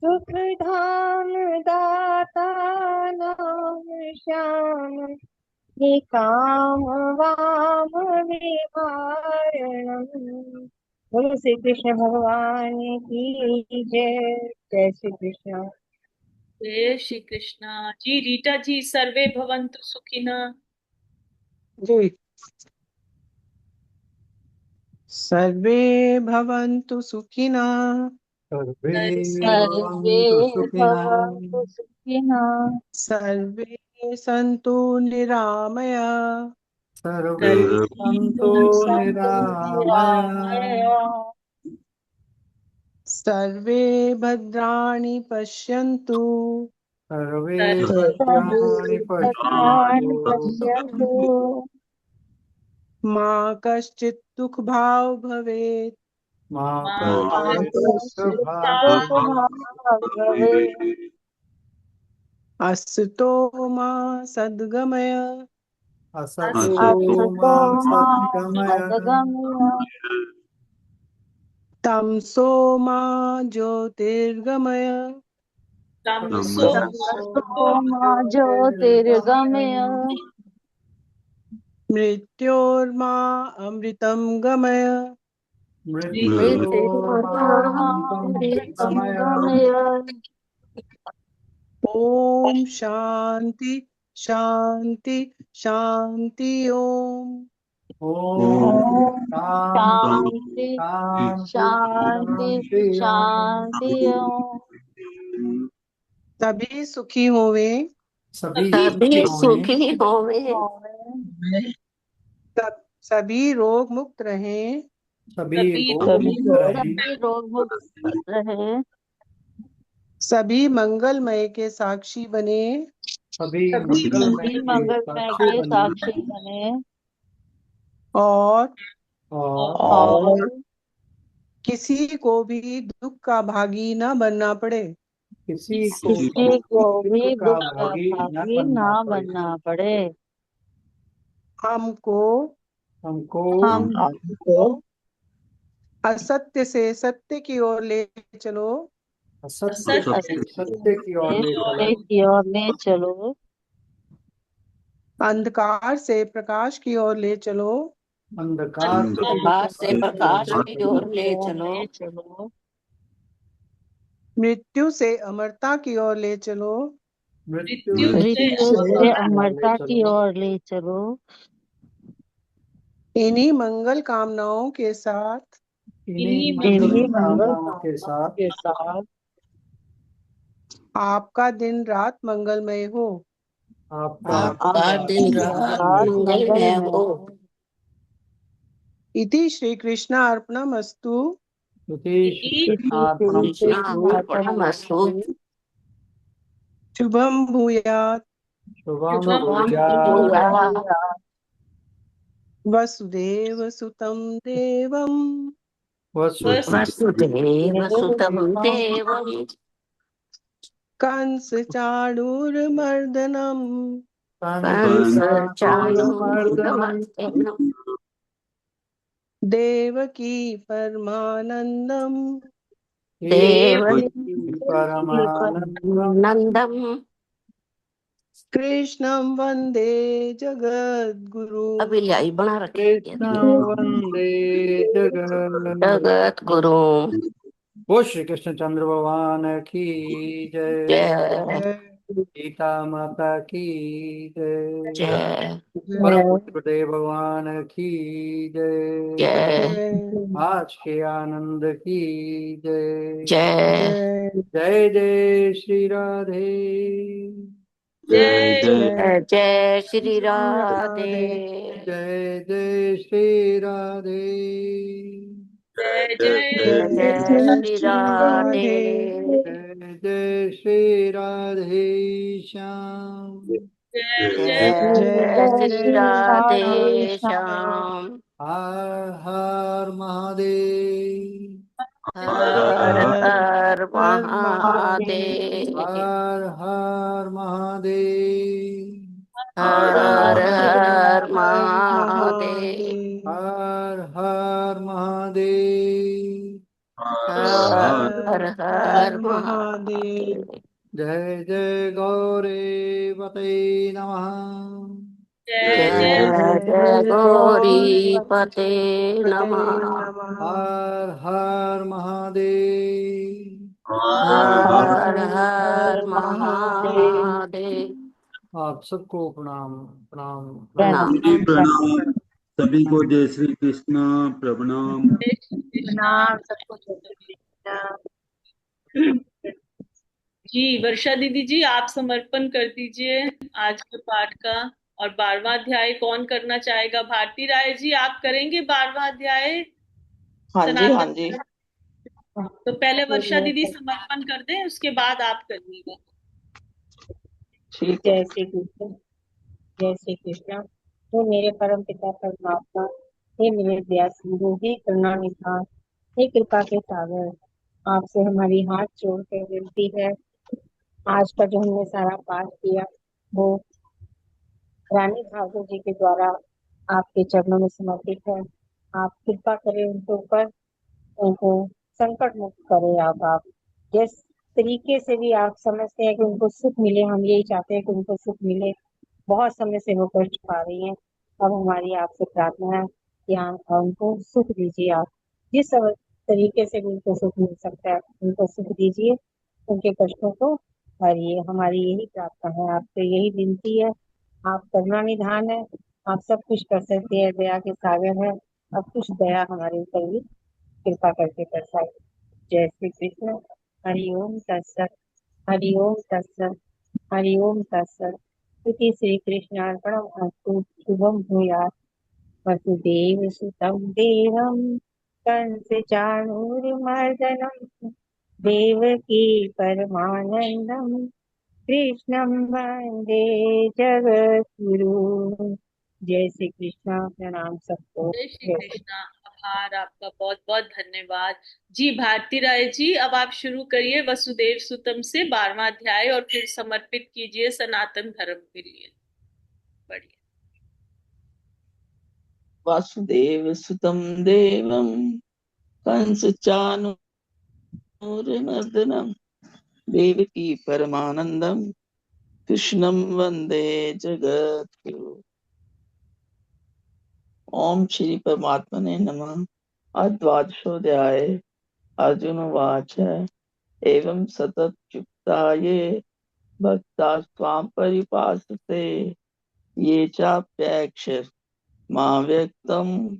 सुखधाम दाता नाम श्याम, निकाम वाम विहारणम। बोलो श्री कृष्ण भगवान की जय। जय श्री कृष्ण। जय श्री कृष्णा। जी रीटा जी, सर्वे भवन्तु सुखिनः। जी। सर्वे भवन्तु सुखिनः, सर्वे सर्वे भवन्तु सुखिनः, भवन्तु सुखिनः, सर्वे सन्तु निरामया, सर्वे सन्तु सन्तु निरामया, निरामया, सर्वे भद्राणि पश्यन्तु, सर्वे सर्वे भद्राणि पश्यन्तु, भद्राणि पश्यन्तु, मा कश्चित् दुःखभाग् भवेत्, मा मा मा कश्चित् कश्चित् दुःखभाग् दुःखभाग् भवेत्। असतो मा सद्गमय, असतो मा असतो मा सद्गमय, सद्गमय, तमसो मा ज्योतिर्गमय, तमसो तमसो मा ज्योतिर्गमय, मृत्योर्मा अमृतं गमय, मृत्योर्मा मृत्योर्मा अमृतं अमृतं गमय, गमय। ओम शांति शांति शांति ओम। ओम शांति शांति शांति शांति शांति शांति ओम। ओम। सभी सुखी होवे, सभी सभी होने, सुखी होवे, सभी रोग मुक्त रहें, सभी सभी रोग सभी मुक्त लोग रहे, सभी रोग मुक्त रहे, सभी मंगलमय के साक्षी बने, सभी सभी मंगलमय सभी के मंगलमय साक्षी के बने साक्षी बने और और और किसी को भी दुख का भागी न बनना पड़े। किसी को किसी को दुख भी का दुख का भागी न भागी बनना ना पड़े। बनना पड़े। हमको हमको हमको असत्य से सत्य की ओर ले चलो, असत्य से सत्य की ओर ले चलो, सत्य की ओर ले चलो, अंधकार से प्रकाश की ओर ले चलो, अंधकार से अंधकार से प्रकाश की ओर ले ले चलो, चलो, मृत्यु से अमरता की ओर ले चलो, मृत्यु मृत्यु से से मृत्यु अमरता से की ओर ले अमरता की चलो। ओर ले चलो। इन्हीं मंगल कामनाओं के साथ इन्हीं मंगल मंगल इन्हीं मंगल कामनाओं के साथ के साथ आपका दिन रात मंगलमय हो। आपका आपका दिन रात रात मंगलमय मंगलमय हो। हो। इति श्री कृष्ण अर्पणमस्तु। इति इति कृष्णार्पणमस्तु। कृष्णार्पणमस्तु। शुभम भूयात्। शुभम शुभम भूयात्। वसुदेव सुतं देवं वसुदेव सुतं देवं कंस चाणूरमर्दनम कंस कंसचाणूरमर्दनम् चाणूरमर्दनम् देवकी परमानंदम देवकी परमानंदम् नंदम कृष्णं वंदे जगद्गुरु। अभी लाई बना रखी कृष्ण वंदे जगत जगत गुरु। वो श्री कृष्ण चंद्र भगवान की जय। जय सीता माता की जय। जय परम पूज्य देव भगवान की जय। जय आज के आनंद की जय। जय जय जय श्री राधे। जय जय जय श्री राधे। जय जय श्री राधे। जय जय जय जय श्री राधे। जय जय श्री राधे श्याम। जय जय जय जय श्री राधे श्याम। हर हर महादेव। हर हर महादेव। हर हर महादेव। हर हर महादेव। हर हर महादेव। हर हर महादेव। जय जय गौरी पते नमः। जय जय जय जय गौरी पते नमः। हर हर महादेव। हर हर महादेव। आप सबको प्रणाम प्रणाम प्रणाम। जी प्रणाम। सभी को जय श्री कृष्ण प्रणाम। जय श्री कृष्णा। जी वर्षा दीदी जी आप समर्पण कर दीजिए आज के पाठ का। और 12वां अध्याय कौन करना चाहेगा? भारती राय जी आप करेंगे 12वां अध्याय? हाँ जी हाँ सनातन जी। तो पहले वर्षा दीदी समर्पण कर दें, उसके बाद आप करिएगा। ठीक है। जय श्री कृष्ण। जय श्री कृष्ण। तो मेरे परम पिता परमात्मा, हे मेरे व्यास गुरु, हे करुणा निधान, हे कृपा के सागर, आपसे हमारी हाथ जोड़ कर विनती है, आज का जो हमने सारा पाठ किया वो रानी ठाकुर जी के द्वारा आपके चरणों में समर्पित है। आप कृपा करें उनके ऊपर, उनको संकट मुक्त करें। आप जिस तरीके से भी आप समझते हैं कि उनको सुख मिले, हम यही चाहते हैं कि उनको सुख मिले। बहुत समय से वो कष्ट पा रही हैं। अब हमारी आपसे प्रार्थना है कि आप उनको सुख दीजिए। आप जिस तरीके से भी उनको सुख मिल सकता है उनको सुख दीजिए, उनके कष्टों को और ये हमारी यही प्रार्थना है, आपसे यही विनती है। आप करुणा निधान है, आप सब कुछ कर सकते हैं, दया के सागर है। अब कुछ दया हमारे ऊपर भी कृपा करके बरसाए। जय श्री कृष्ण। हरिओम तत्सत। हरिओम तत्सत। हरिओम तत्सत। इति श्री कृष्णार्पणमस्तु। शुभम भूयात्। वसुदेव सुतं देवं कंस चाणूरमर्दनं देवकी परमानंदं कृष्णं वंदे जगद्गुरु। जय श्री कृष्णा। प्रणाम सबको। जय श्री जय श्री कृष्णा। आभार आपका, बहुत बहुत धन्यवाद। जी भारती राय जी, अब आप शुरू करिए वसुदेव सुतम से 12वां अध्याय और फिर समर्पित कीजिए सनातन धर्म के लिए। बढ़िया। वासुदेव सुतं देवं कंस चाणूरमर्दनं देवकी परमानंदं कृष्णं वंदे जगद्गुरु। ओम श्री परमात्मने नमः। अद्वादशोऽध्याय। अर्जुन उवाच एवं सततयुक्ता ये भक्ता त्वां परिपासते ये चाप्यक्ष मां व्यक्तम्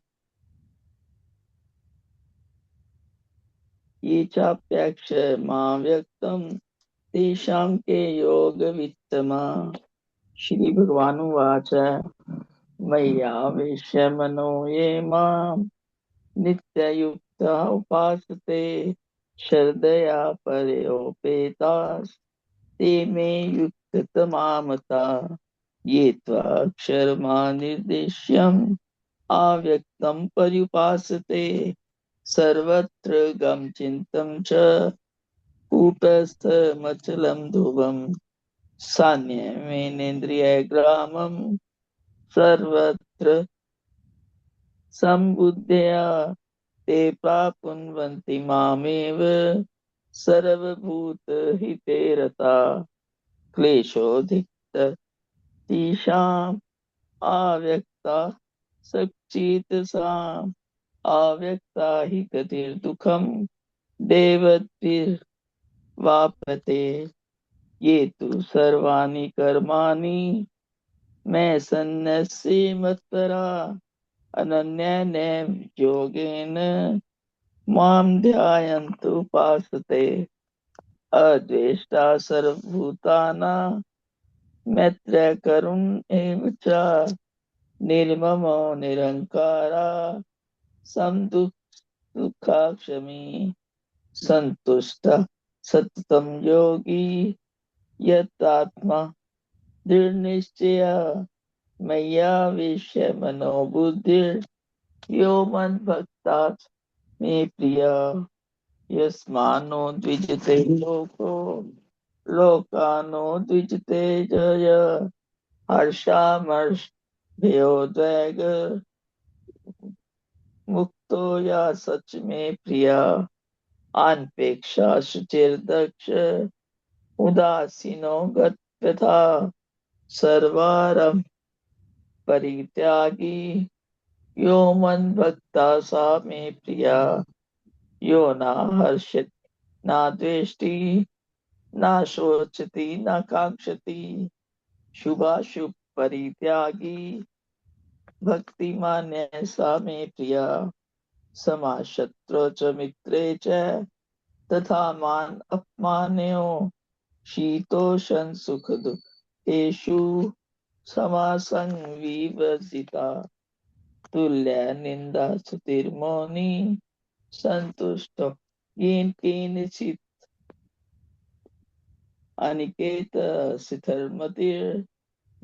ये चाप्यक्ष मां व्यक्तम् तेषां के योगवित्तमा। श्री भगवानुवाच मय्यावेश्य मनो ये माम् नित्ययुक्ता उपासते श्रद्धया परयोपेतास् ते मे युक्ततमा मता। ये त्वाक्षरमानिर्देश्यम् अव्यक्तं पर्युपासते सर्वत्र गम चिन्तं च कूटस्थमचलं ध्रुवम् सान्यमेनेन्द्रियग्रामं सर्वत्र सम्बुद्धया ते प्राप्नुवन्ति मामेव सर्वभूतहिते रता। क्लेशोऽधिकतरतीषाम् अव्यक्ता सच्चित्साम् अव्यक्ता हि गतिर्दुःखम् देवद्भिर्वाप्यते। ये तु सर्वाणि कर्माणि मयि सन्न्यस्य मत्परा अनन्येन योगेन मां ध्यायन्तु उपासते। अद्वेष्टा सर्वभूतानां मैत्रः करुण एव च निर्ममो निरहङ्कारा समदुःखसुखक्षमी सन्तुष्टः सततं योगी यतात्मा दृढनिश्चयः मय्यावेश्य मनो बुद्धिर्यो मद्भक्तात् मे प्रियः। यस्मान्नो द्विजते लोको लोकानो द्विजते जय हर्षामर्षभयोद्वेग मुक्तो या सच में प्रिया। अनपेक्षा शुचिर्दक्ष उदासीनो गतव्यथा सर्वारम्भ परित्यागी यो मद्भक्ता सा मे प्रिया। यो न हर्षति न द्वेष्टि न शोचति न कांक्षति शुभाशुभ परित्यागी भक्तिमान्य सा मे प्रिया। समाशत्रौ च मित्रे च तथा मान अपमानयो शीतोषण सुख दुःखेषु समासंविवर्जिता। तुल्य निंदा स्तुतिर्मौनी संतुष्टो येन केनचित् अनिकेत शिखरमतिर्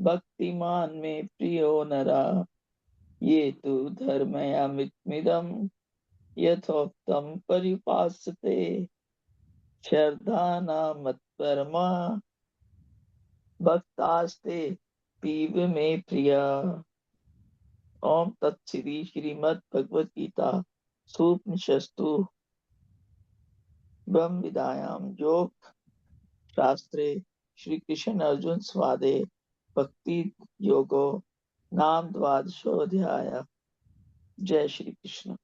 भक्तिमान में प्रियो नरा। ये तु धर्मयामिदं यथोक्तं परिपासते श्रद्धाना मत्परमा भक्तास्ते पीव में प्रिया। ओम तत्सृ श्रीमद् भगवद गीता सूपनिषत्सु ब्रह्म विद्यायां योग शास्त्रे श्री कृष्ण अर्जुन संवादे भक्ति योगो नाम द्वादशोऽध्याय। जय श्री कृष्ण।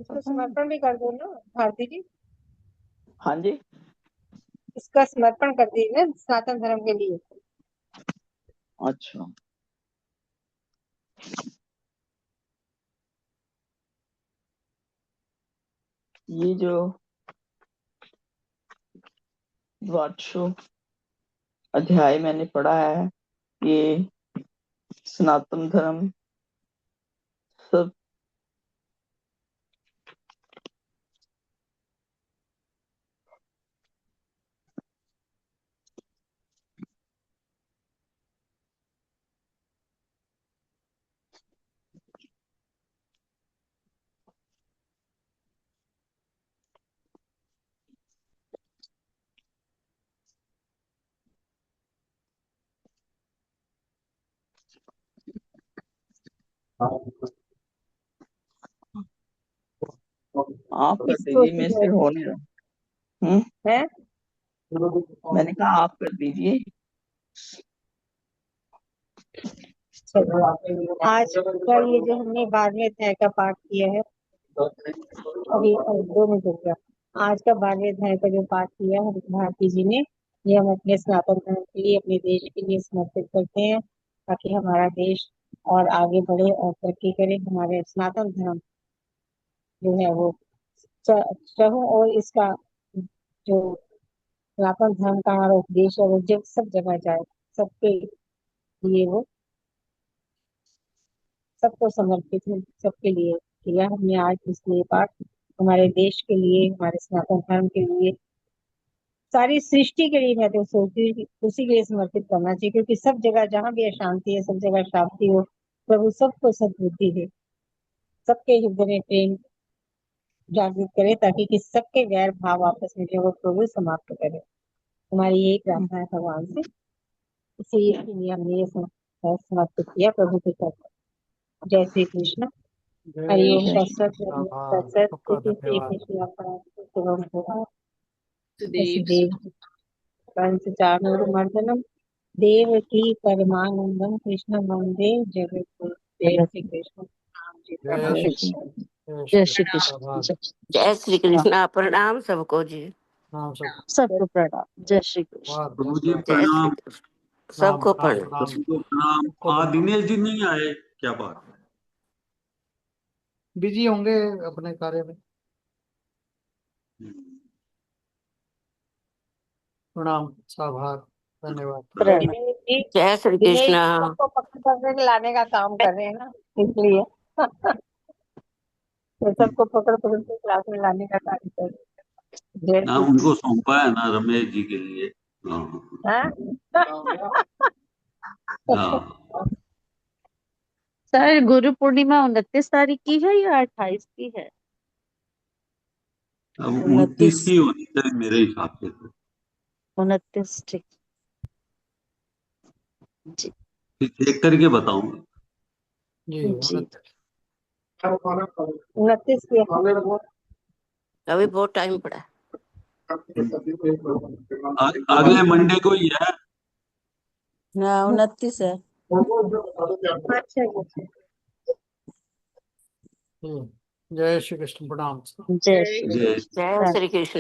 इसको समर्पण भी कर दो ना भारती जी, हाँ जी, इसका समर्पण कर दीजिए ना सनातन धर्म के लिए। अच्छा। ये जो द्वादशो अध्याय मैंने पढ़ा है, ये सनातन धर्म सब आप कर इसको दीजिए, मेरे से हो नहीं रहा। है मैंने कहा आप कर दीजिए। आज का ये जो हमने 12वें अध्याय का पाठ किया है, अभी 2 मिनट हो गया। आज का 12वें अध्याय का जो पाठ किया है भारती जी ने, ये हम अपने सनातन धर्म के लिए, अपने देश के लिए समर्पित करते हैं, ताकि हमारा देश और आगे बढ़े और तरक्की करे। हमारे सनातन धर्म जो है वो चाहो और इसका जो सनातन धर्म का हमारा उपदेश है वो जब सब जगह जाए, सबके लिए वो सबको समर्पित है, सबके लिए किया हमने आज इसलिए पाठ। हमारे देश के लिए, हमारे सनातन धर्म के लिए, सारी सृष्टि के लिए मैं तो सोचती हूँ कि उसी के लिए समर्पित करना चाहिए, क्योंकि सब जगह जहाँ भी अशांति है, सब जगह शांति हो, प्रभु सबको सद्बुद्धि दे, सबके हृदय में प्रेम जागृत करे, ताकि कि सबके वैर भाव आपस में जो वो प्रभु समाप्त करे। हमारी यही प्रार्थना है भगवान से, इसीलिए हमने ये समर्पित किया प्रभु के साथ। जय श्री कृष्ण। हरिओम तत्सत। सबका धन्यवाद। वसुदेव पंचचाणूरमर्दनम देवकी परमानंदम कृष्ण वंदे जगत। जय श्री कृष्ण। जय श्री कृष्ण। जय श्री कृष्ण। प्रणाम सबको जी। सबको प्रणाम। जय श्री कृष्ण। प्रभु जी जय श्री प्रणाम। कृष्ण। सबको प्रणाम। सबको प्रणाम। दिनेश जी नहीं आए, क्या बात है? बिजी होंगे अपने कार्य में। प्रणाम, आभार, धन्यवाद। जय श्री कृष्ण। सबको पकड़ पकड़ लाने का काम कर रहे हैं ना, इसलिए तो सबको पकड़ पकड़ के क्लास में लाने का कार्य कर रहे हैं। ना उनको सौंपा है ना रमेश जी के लिए। सर गुरु पूर्णिमा 29 तारीख की है या 28 की है? अब 29 की होनी चाहिए मेरे हिसाब से तो। 29 ठीक जी। चेक करके बताऊंगा जी। 29 की अभी बहुत टाइम पड़ा है। अगले मंडे को ही है। 29 है। जय श्री कृष्ण। प्रणाम। जय श्री कृष्ण।